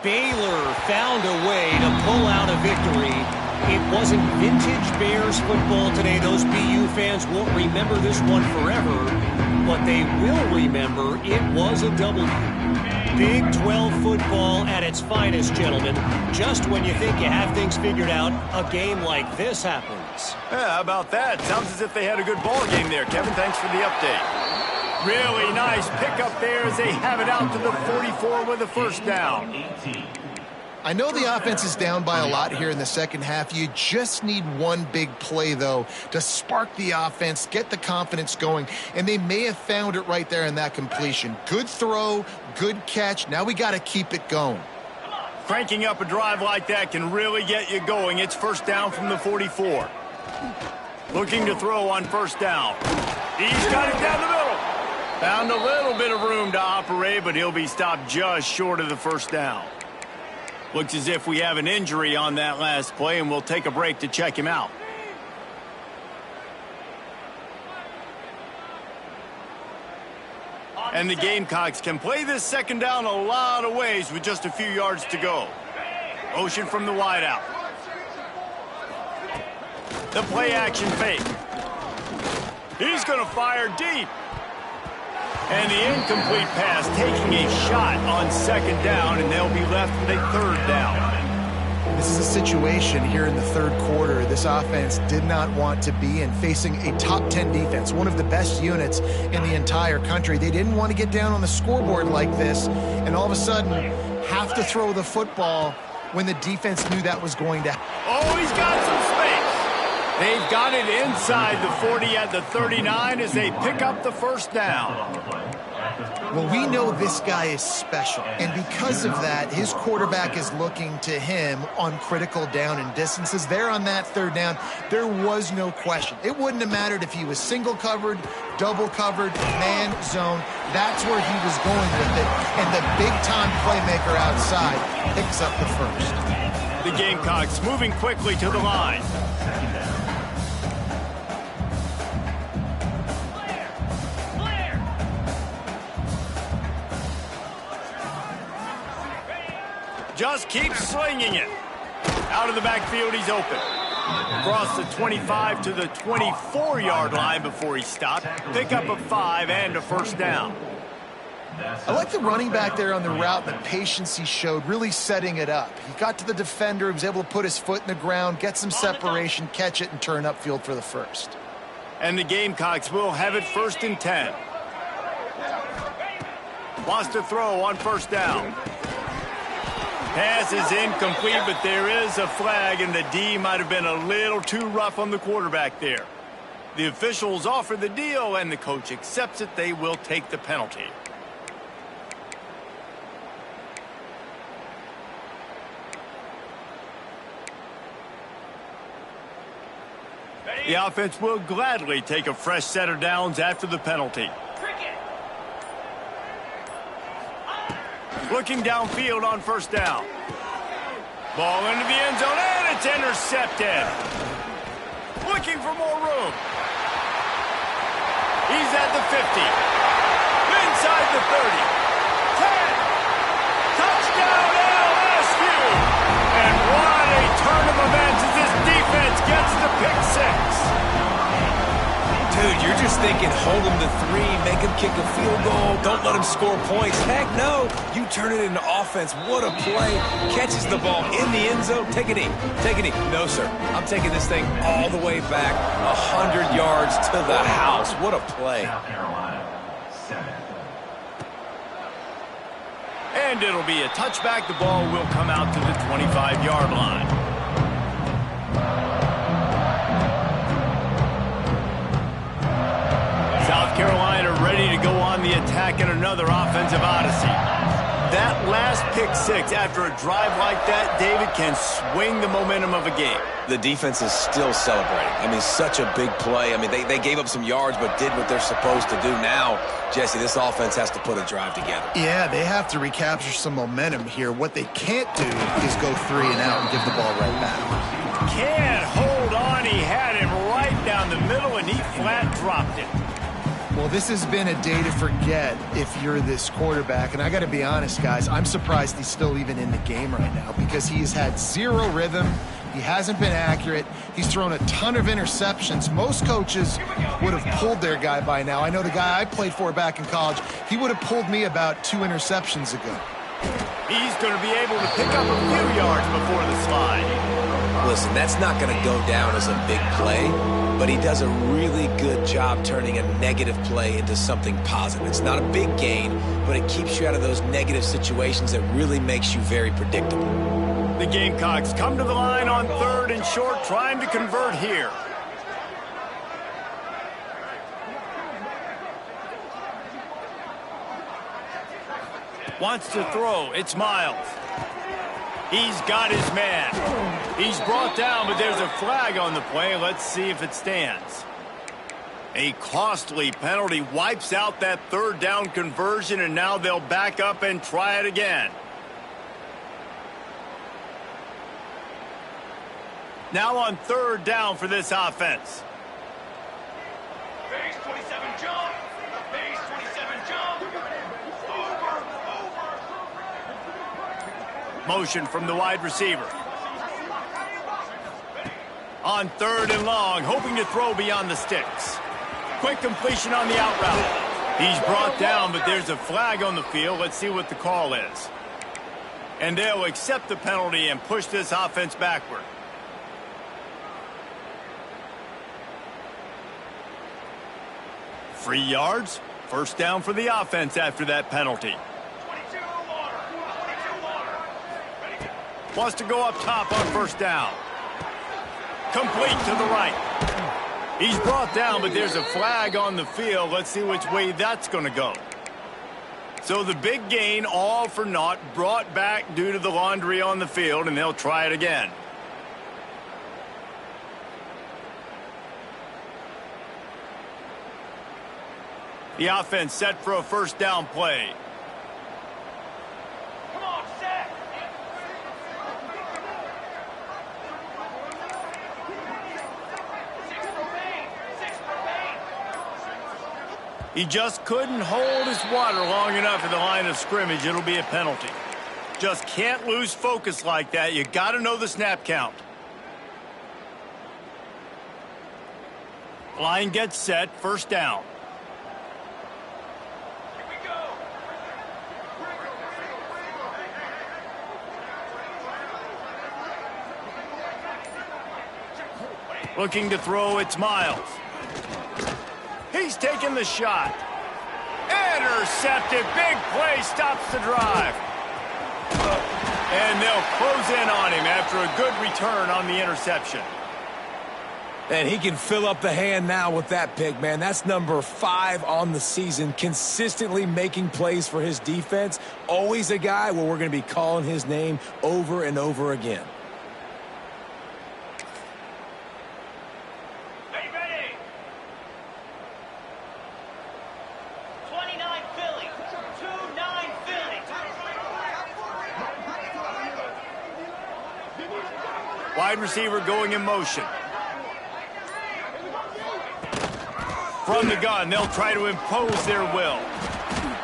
Baylor found a way to pull out a victory. It wasn't vintage Bears football today. Those BU fans won't remember this one forever, but they will remember it was a W. Big 12 football at its finest, gentlemen. Just when you think you have things figured out, a game like this happens. Yeah, how about that? Sounds as if they had a good ball game there. Kevin, thanks for the update. Really nice pickup there as they have it out to the 44 with a 1st down. I know the offense is down by a lot here in the second half. You just need one big play, though, to spark the offense, get the confidence going, and they may have found it right there in that completion. Good throw, good catch. Now we got to keep it going. Cranking up a drive like that can really get you going. It's 1st down from the 44. Looking to throw on 1st down. He's got it down the middle. Found a little bit of room to operate, but he'll be stopped just short of the 1st down. Looks as if we have an injury on that last play, and we'll take a break to check him out. And the Gamecocks can play this 2nd down a lot of ways with just a few yards to go. Motion from the wideout. The play action fake. He's going to fire deep. And the incomplete pass taking a shot on 2nd down, and they'll be left with a 3rd down. This is a situation here in the 3rd quarter this offense did not want to be in, facing a top 10 defense, one of the best units in the entire country. They didn't want to get down on the scoreboard like this, and all of a sudden have to throw the football when the defense knew that was going to happen. Oh, he's got some space. They've got it inside the 40 at the 39 as they pick up the 1st down. Well, we know this guy is special, and because of that, his quarterback is looking to him on critical down and distances. There on that 3rd down, there was no question. It wouldn't have mattered if he was single covered, double covered, man zone. That's where he was going with it, and the big-time playmaker outside picks up the 1st. The Gamecocks moving quickly to the line. just keeps slinging it. Out of the backfield, he's open. Across the 25 to the 24-yard line before he stopped. Pick up a 5 and a first down. I like the running back there on the route, the patience he showed, really setting it up. He got to the defender, he was able to put his foot in the ground, get some separation, catch it, and turn upfield for the first. And the Gamecocks will have it 1st and 10. Wants to throw on first down. Pass is incomplete, but there is a flag, and the D might have been a little too rough on the quarterback there. The officials offer the deal, and the coach accepts it. They will take the penalty. The offense will gladly take a fresh set of downs after the penalty. Looking downfield on first down. Ball into the end zone, and it's intercepted. Looking for more room. He's at the 50. Inside the 30. 10. Touchdown LSU. And what a turn of events as this defense gets the pick 6. Dude, you're just thinking, hold him to 3, make him kick a field goal, don't let him score points. Heck no, you turn it into offense. What a play. Catches the ball in the end zone. Take a knee. Take a knee. No, sir. I'm taking this thing all the way back 100 yards to the house. What a play. South Carolina, 7. And it'll be a touchback. The ball will come out to the 25-yard line. South Carolina ready to go on the attack in another offensive odyssey. That last pick 6 after a drive like that, David, can swing the momentum of a game. The defense is still celebrating. I mean, such a big play. I mean, they gave up some yards but did what they're supposed to do. Now, Jesse, this offense has to put a drive together. Yeah, they have to recapture some momentum here. What they can't do is go 3 and out and give the ball right back. Can't hold on. He had him right down the middle, and he flat dropped it. Well, this has been a day to forget if you're this quarterback. And I got to be honest, guys, I'm surprised he's still even in the game right now because he has had 0 rhythm. He hasn't been accurate. He's thrown a ton of interceptions. Most coaches would have pulled their guy by now. I know the guy I played for back in college, he would have pulled me about 2 interceptions ago. He's going to be able to pick up a few yards before the slide. Listen, that's not going to go down as a big play, but he does a really good job turning a negative play into something positive. It's not a big gain, but it keeps you out of those negative situations that really makes you very predictable. The Gamecocks come to the line on 3rd and short, trying to convert here. Wants to throw. It's Miles. He's got his man. He's brought down, but there's a flag on the play. Let's see if it stands. A costly penalty wipes out that 3rd down conversion, and now they'll back up and try it again. Now on 3rd down for this offense. Base 27 jump. Base 27 jump. Over. Motion from the wide receiver. On 3rd and long, hoping to throw beyond the sticks. Quick completion on the out route. He's brought down, but there's a flag on the field. Let's see what the call is. And they'll accept the penalty and push this offense backward. Free yards. First down for the offense after that penalty. 22 water. 22 water. Ready? Wants to go up top on first down. Complete to the right. He's brought down, but there's a flag on the field. Let's see which way that's going to go. So the big gain, all for naught, brought back due to the laundry on the field, and they'll try it again. The offense set for a first down play. Come on, set. He just couldn't hold his water long enough at the line of scrimmage. It'll be a penalty. Just can't lose focus like that. You got to know the snap count. Line gets set, first down. Here we go. Looking to throw, it's Miles. He's taking the shot. Intercepted. Big play stops the drive. And they'll close in on him after a good return on the interception. And he can fill up the hand now with that pick, man. That's number 5 on the season, consistently making plays for his defense. Always a guy where we're going to be calling his name over and over again. Are you ready? 29 Philly. 2-9 Philly. Wide receiver going in motion. From the gun, they'll try to impose their will.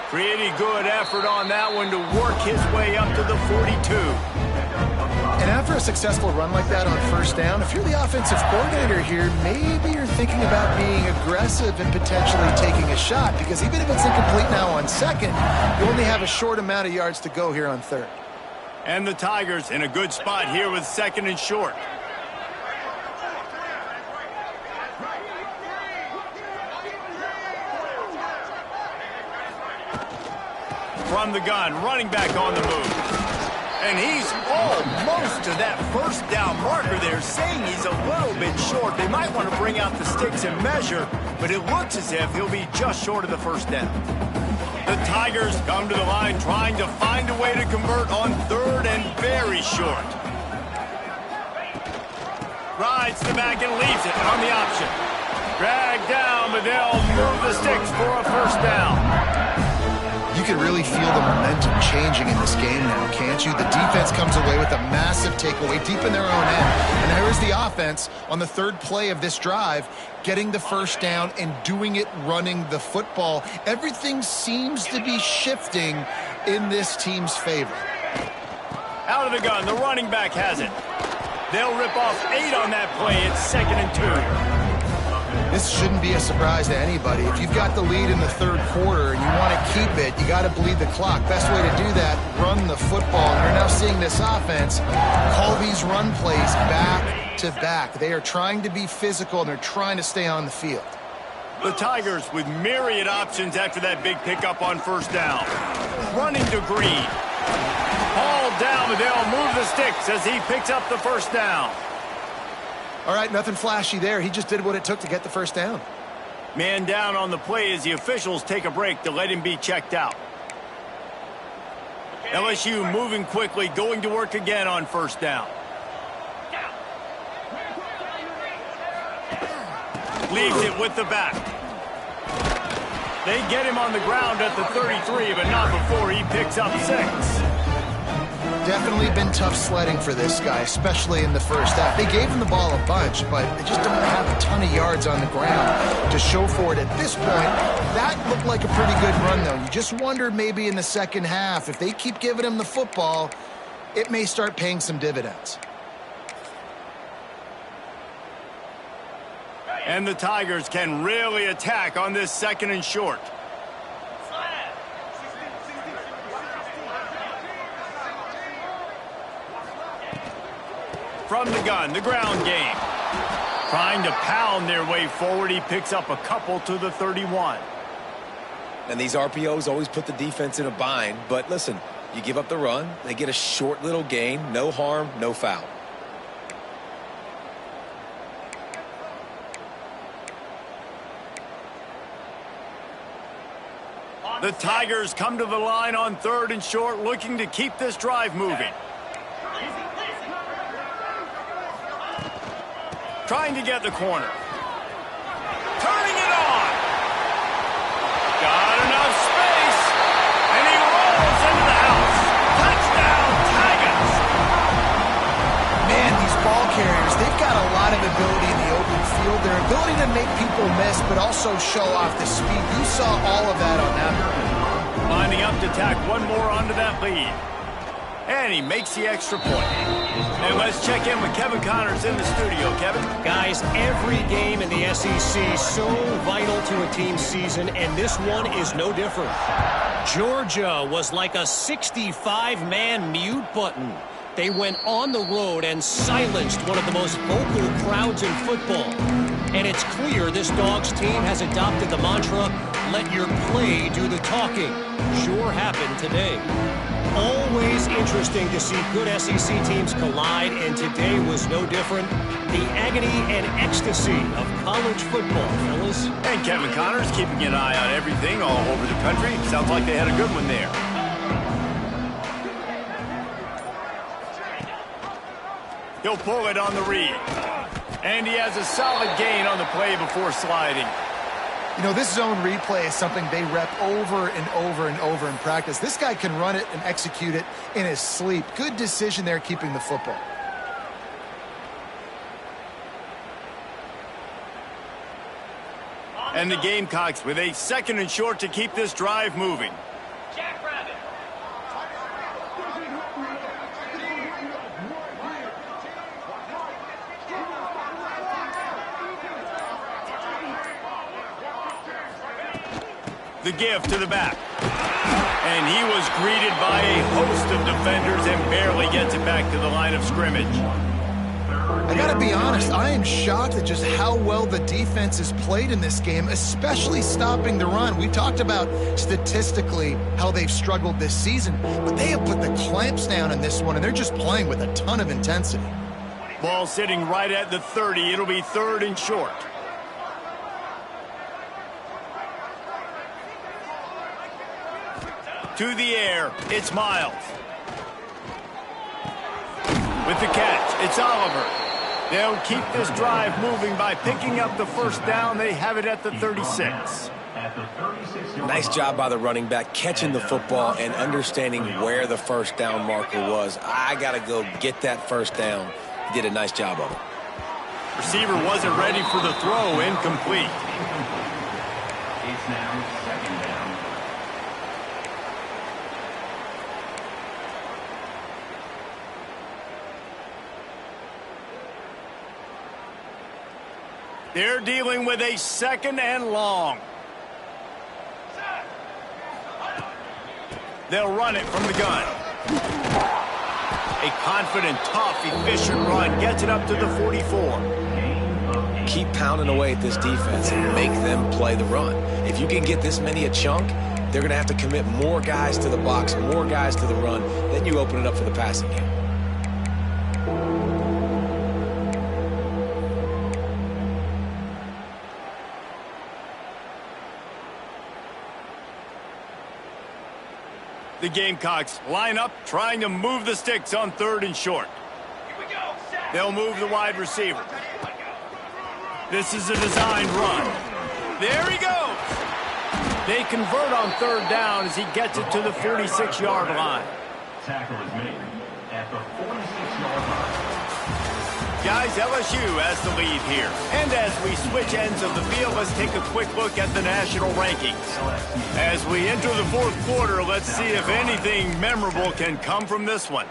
Pretty good effort on that one to work his way up to the 42. And after a successful run like that on first down, if you're the offensive coordinator here, maybe you're thinking about being aggressive and potentially taking a shot, because even if it's incomplete now on second, you only have a short amount of yards to go here on third. And the Tigers in a good spot here with second and short. From the gun, running back on the move. And he's almost to that first down marker there, saying he's a little bit short. They might want to bring out the sticks and measure, but it looks as if he'll be just short of the first down. The Tigers come to the line trying to find a way to convert on third and very short. Rides the back and leaves it on the option. Dragged down, but they'll move the sticks for a first down. You can really feel the momentum changing in this game now, can't you? The defense comes away with a massive takeaway deep in their own end. And there is the offense on the third play of this drive, getting the first down and doing it running the football. Everything seems to be shifting in this team's favor. Out of the gun, the running back has it. They'll rip off 8 on that play. It's 2nd and 2. This shouldn't be a surprise to anybody. If you've got the lead in the third quarter and you want to keep it, you got to bleed the clock. Best way to do that, run the football. And you're now seeing this offense call these run plays back to back. They are trying to be physical, and they're trying to stay on the field. The Tigers with myriad options after that big pickup on first down. Running to Green. Ball down, but they'll move the sticks as he picks up the first down. All right, nothing flashy there. He just did what it took to get the first down. Man down on the play as the officials take a break to let him be checked out. LSU moving quickly, going to work again on first down. Leaves it with the back. They get him on the ground at the 33, but not before he picks up 6. Definitely been tough sledding for this guy, especially in the first half. They gave him the ball a bunch, but they just don't have a ton of yards on the ground to show for it at this point. That looked like a pretty good run, though. You just wonder maybe in the second half, if they keep giving him the football, it may start paying some dividends. And the Tigers can really attack on this 2nd and short. From the gun, the ground game. Trying to pound their way forward. He picks up a couple to the 31. And these RPOs always put the defense in a bind. But listen, you give up the run, they get a short little gain. No harm, no foul. The Tigers come to the line on 3rd and short, looking to keep this drive moving. Trying to get the corner. Turning it on. Got enough space. And he rolls into the house. Touchdown, Tigers. Man, these ball carriers, they've got a lot of ability in the open field. Their ability to make people miss, but also show off the speed. You saw all of that on that. Lining up to tack one more onto that lead. And he makes the extra point. And let's check in with Kevin Connors in the studio. Kevin? Guys, every game in the SEC so vital to a team's season, and this one is no different. Georgia was like a 65-man mute button. They went on the road and silenced one of the most vocal crowds in football. And it's clear this Dogs team has adopted the mantra, let your play do the talking. Sure happened today. Always interesting to see good SEC teams collide, and today was no different. The agony and ecstasy of college football, fellas. And Kevin Connors keeping an eye on everything all over the country. Sounds like they had a good one there. He'll pull it on the read. And he has a solid gain on the play before sliding. You know, this zone replay is something they rep over and over and over in practice. This guy can run it and execute it in his sleep. Good decision there keeping the football. And the Gamecocks with a 2nd and short to keep this drive moving. Jackrabbit. The give to the back. And he was greeted by a host of defenders and barely gets it back to the line of scrimmage. I gotta be honest, I am shocked at just how well the defense has played in this game, especially stopping the run. We talked about statistically how they've struggled this season, but they have put the clamps down in this one, and they're just playing with a ton of intensity. Ball sitting right at the 30. It'll be 3rd and short. To the air, it's Miles. With the catch, it's Oliver. They'll keep this drive moving by picking up the 1st down. They have it at the 36. Nice job by the running back, catching the football and understanding where the 1st down marker was. I got to go get that 1st down. He did a nice job of it. Receiver wasn't ready for the throw, incomplete. It's now 2nd down. They're dealing with a 2nd and long. They'll run it from the gun. A confident, tough, efficient run gets it up to the 44. Keep pounding away at this defense and make them play the run. If you can get this many a chunk, they're going to have to commit more guys to the box, more guys to the run. Then you open it up for the passing game. The Gamecocks line up, trying to move the sticks on 3rd and short. Here we go. Set. They'll move the wide receiver. This is a designed run. There he goes. They convert on 3rd down as he gets it to the 46-yard line. Tackle is made at the 46-yard line. Guys, LSU has the lead here. And as we switch ends of the field, let's take a quick look at the national rankings. As we enter the 4th quarter, let's see if anything memorable can come from this one.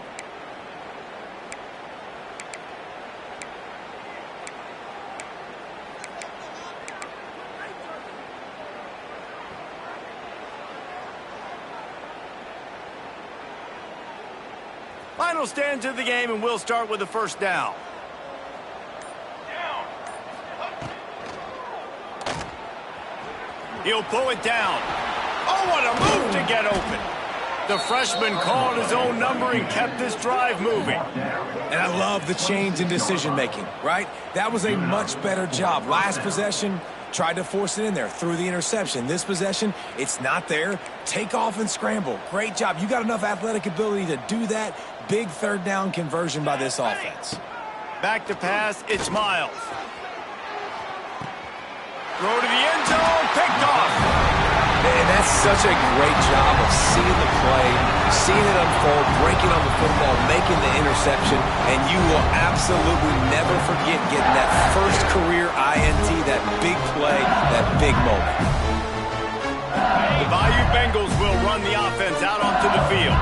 Final stands of the game, and we'll start with the 1st down. He'll pull it down. Oh, what a move to get open. The freshman called his own number and kept this drive moving. And I love the change in decision-making, right? That was a much better job. Last possession, tried to force it in there, threw the interception. This possession, it's not there. Take off and scramble. Great job. You got enough athletic ability to do that. Big 3rd down conversion by this offense. Back to pass, it's Miles. Throw to the end zone, picked off. And that's such a great job of seeing the play, seeing it unfold, breaking on the football, making the interception, and you will absolutely never forget getting that first career INT, that big play, that big moment. The Bayou Bengals will run the offense out onto the field.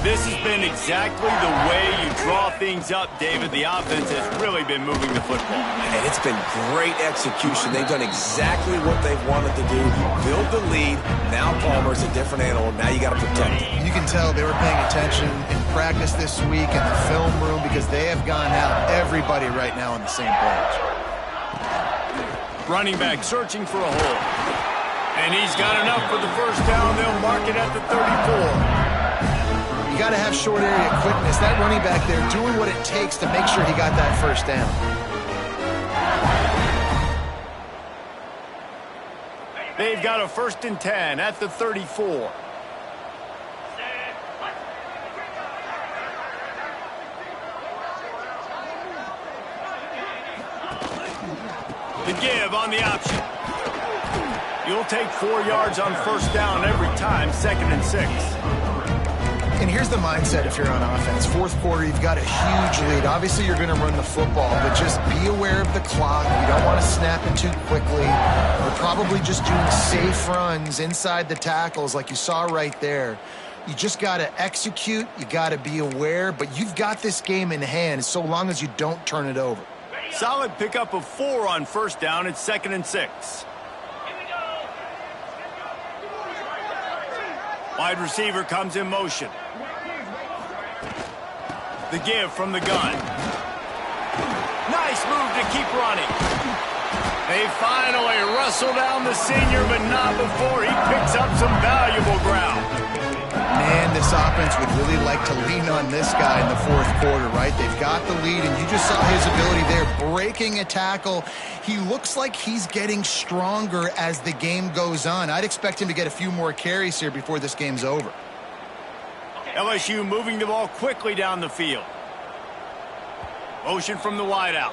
This has been exactly the way you draw things up, David. The offense has really been moving the football. And it's been great execution. They've done exactly what they've wanted to do. Build the lead. Now Palmer's a different animal. Now you got to protect it. You can tell they were paying attention in practice this week in the film room because they have gone out everybody right now on the same page. Running back searching for a hole. And he's got enough for the first down. They'll mark it at the 34. You got to have short area quickness. That running back there doing what it takes to make sure he got that first down. They've got a 1st and 10 at the 34. The give on the option. You'll take 4 yards on first down every time, 2nd and 6. And here's the mindset if you're on offense. Fourth quarter, you've got a huge lead. Obviously, you're going to run the football, but just be aware of the clock. You don't want to snap it too quickly. You're probably just doing safe runs inside the tackles like you saw right there. You just got to execute. You got to be aware, but you've got this game in hand so long as you don't turn it over. Solid pickup of 4 on first down. It's 2nd and 6. Wide receiver comes in motion. The give from the gun. Nice move to keep running. They finally wrestle down the senior, but not before he picks up some valuable ground. Man, this offense would really like to lean on this guy in the fourth quarter, right? They've got the lead, and you just saw his ability there, breaking a tackle. He looks like he's getting stronger as the game goes on. I'd expect him to get a few more carries here before this game's over. LSU moving the ball quickly down the field. Motion from the wideout.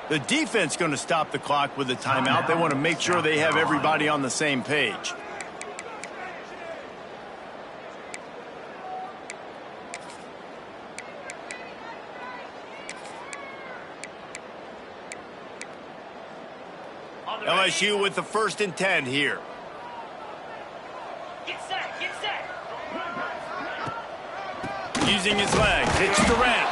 The defense going to stop the clock with a timeout. They want to make sure they have everybody on the same page. LSU with the 1st and 10 here. Get set, get set. Using his legs, it's Durant.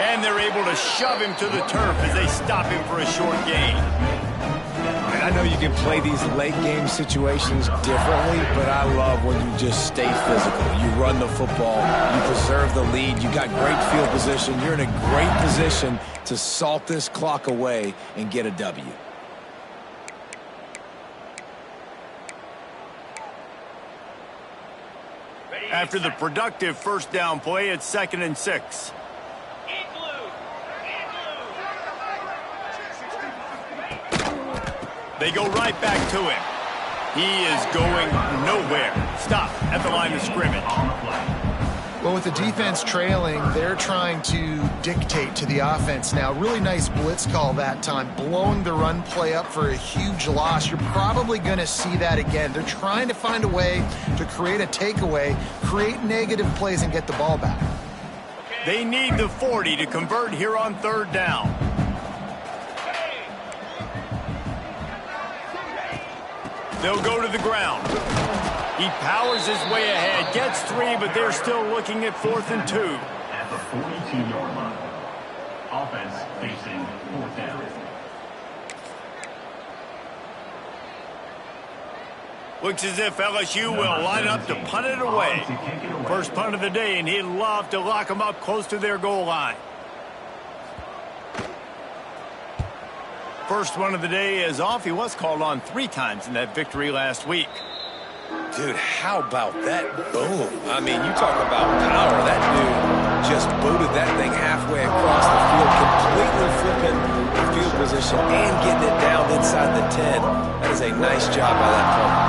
And they're able to shove him to the turf as they stop him for a short gain. And I know you can play these late game situations differently, but I love when you just stay physical. You run the football, you preserve the lead, you got great field position. You're in a great position to salt this clock away and get a W. After the productive first down play, it's 2nd and 6. They go right back to him. He is going nowhere. Stop at the line of scrimmage. Well, with the defense trailing, they're trying to dictate to the offense now. Really nice blitz call that time, blowing the run play up for a huge loss. You're probably going to see that again. They're trying to find a way to create a takeaway, create negative plays, and get the ball back. They need the 40 to convert here on 3rd down. They'll go to the ground. He powers his way ahead, gets 3, but they're still looking at 4th and 2. At the 42-yard line. Offense facing 4th down. Looks as if LSU will line up to punt it away. First punt of the day, and he'd love to lock them up close to their goal line. First one of the day is off. He was called on 3 times in that victory last week. Dude, how about that boom? I mean, you talk about power. That dude just booted that thing halfway across the field, completely flipping the field position and getting it down inside the 10. That is a nice job by that punter.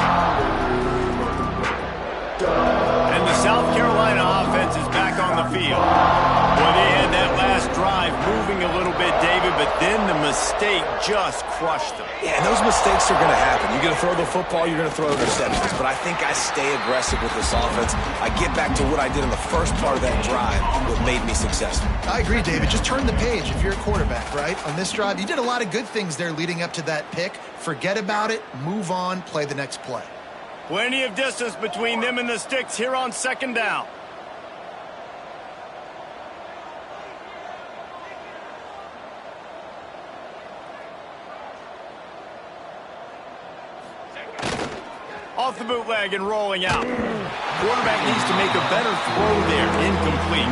And the South Carolina offense is back on the field. Well, they had that last drive moving a little bit, David, but then the mistake just crushed them. Yeah, and those mistakes are going to happen. You're going to throw the football, you're going to throw interceptions. But I think I stay aggressive with this offense. I get back to what I did in the first part of that drive, what made me successful. I agree, David. Just turn the page if you're a quarterback, right? On this drive, you did a lot of good things there leading up to that pick. Forget about it, move on, play the next play. Plenty of distance between them and the sticks here on 2nd down. Off the bootleg and rolling out. Quarterback needs to make a better throw there. Incomplete.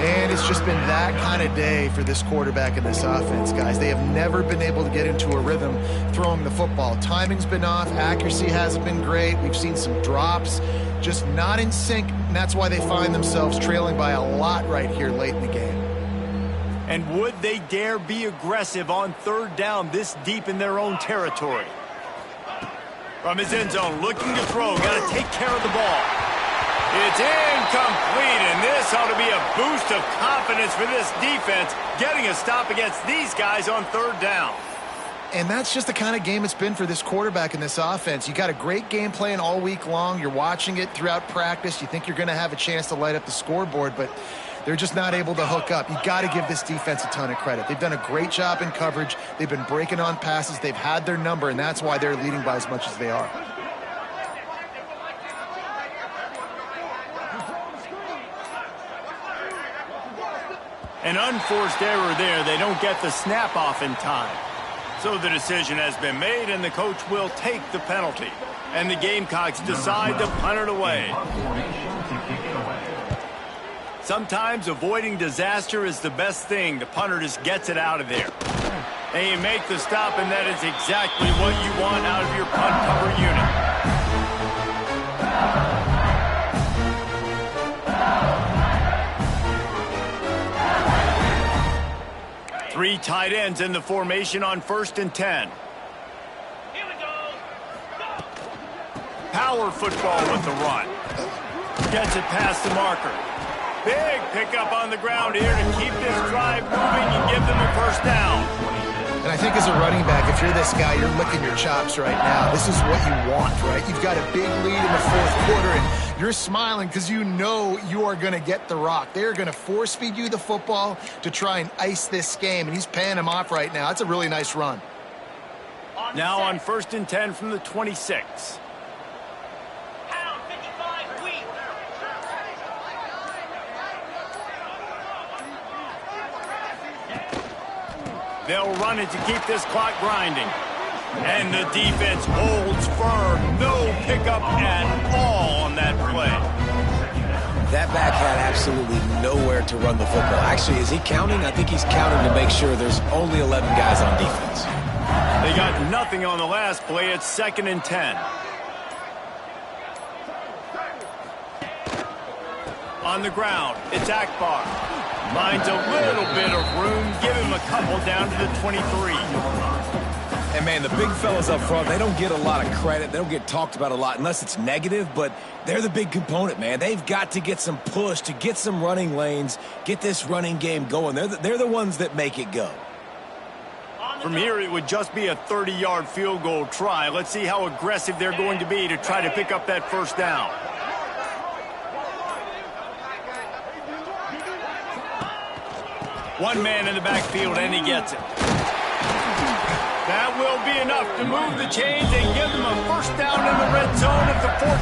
And it's just been that kind of day for this quarterback and this offense, guys. They have never been able to get into a rhythm throwing the football. Timing's been off. Accuracy hasn't been great. We've seen some drops. Just not in sync, and that's why they find themselves trailing by a lot right here late in the game. And would they dare be aggressive on third down this deep in their own territory? From his end zone, looking to throw. Got to take care of the ball. It's incomplete, and this ought to be a boost of confidence for this defense, getting a stop against these guys on third down. And that's just the kind of game it's been for this quarterback and this offense. You got a great game plan all week long. You're watching it throughout practice. You think you're going to have a chance to light up the scoreboard, but they're just not able to hook up. You got to give this defense a ton of credit. They've done a great job in coverage. They've been breaking on passes. They've had their number, and that's why they're leading by as much as they are. An unforced error there. They don't get the snap off in time. So the decision has been made, and the coach will take the penalty. And the Gamecocks decide to punt it away. Sometimes avoiding disaster is the best thing. The punter just gets it out of there. They make the stop, and that is exactly what you want out of your punt cover unit. Three tight ends in the formation on 1st and 10. Here we go. Power football with the run. Gets it past the marker. Big pickup on the ground here to keep this drive moving and give them a first down. And I think as a running back, if you're this guy, you're licking your chops right now. This is what you want, right? You've got a big lead in the fourth quarter, and you're smiling because you know you are going to get the rock. They're going to force-feed you the football to try and ice this game, and he's paying him off right now. That's a really nice run. Now on 1st and 10 from the 26. Pound 55 weak. They'll run it to keep this clock grinding. And the defense holds firm. No pickup at all on that play. That back had absolutely nowhere to run the football. Actually, is he counting? I think he's counting to make sure there's only 11 guys on defense. They got nothing on the last play. It's 2nd and 10. On the ground, it's Akbar. Finds a little bit of room. Give him a couple down to the 23. And, man, the big fellas up front, they don't get a lot of credit. They don't get talked about a lot unless it's negative, but they're the big component, man. They've got to get some push, to get some running lanes, get this running game going. They're the ones that make it go. From here, it would just be a 30-yard field goal try. Let's see how aggressive they're going to be to try to pick up that first down. One man in the backfield, and he gets it. That will be enough to move the chains and give them a first down in the red zone at the 14.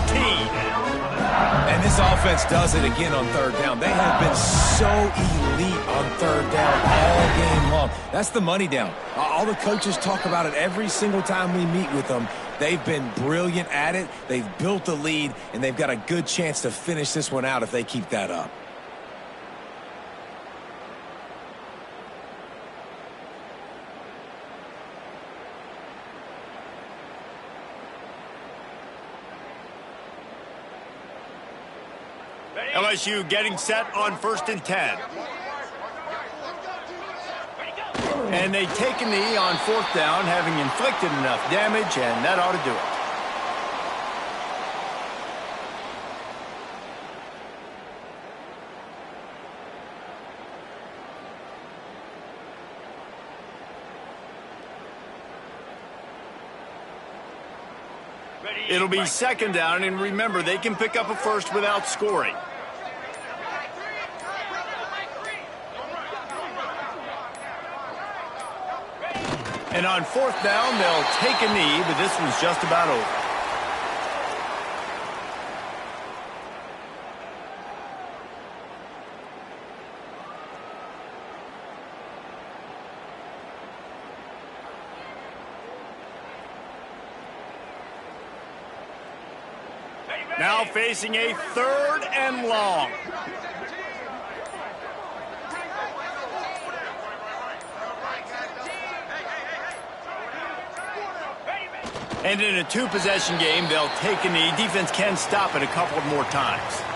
And this offense does it again on third down. They have been so elite on third down all game long. That's the money down. All the coaches talk about it every single time we meet with them. They've been brilliant at it. They've built the lead, and they've got a good chance to finish this one out if they keep that up. LSU getting set on 1st and 10. And they take a knee on 4th down, having inflicted enough damage, and that ought to do it. It'll be 2nd down, and remember, they can pick up a first without scoring. And on 4th down, they'll take a knee, but this one's just about over. Now facing a 3rd and long. And in a 2-possession game, they'll take a knee. Defense can stop it a couple more times.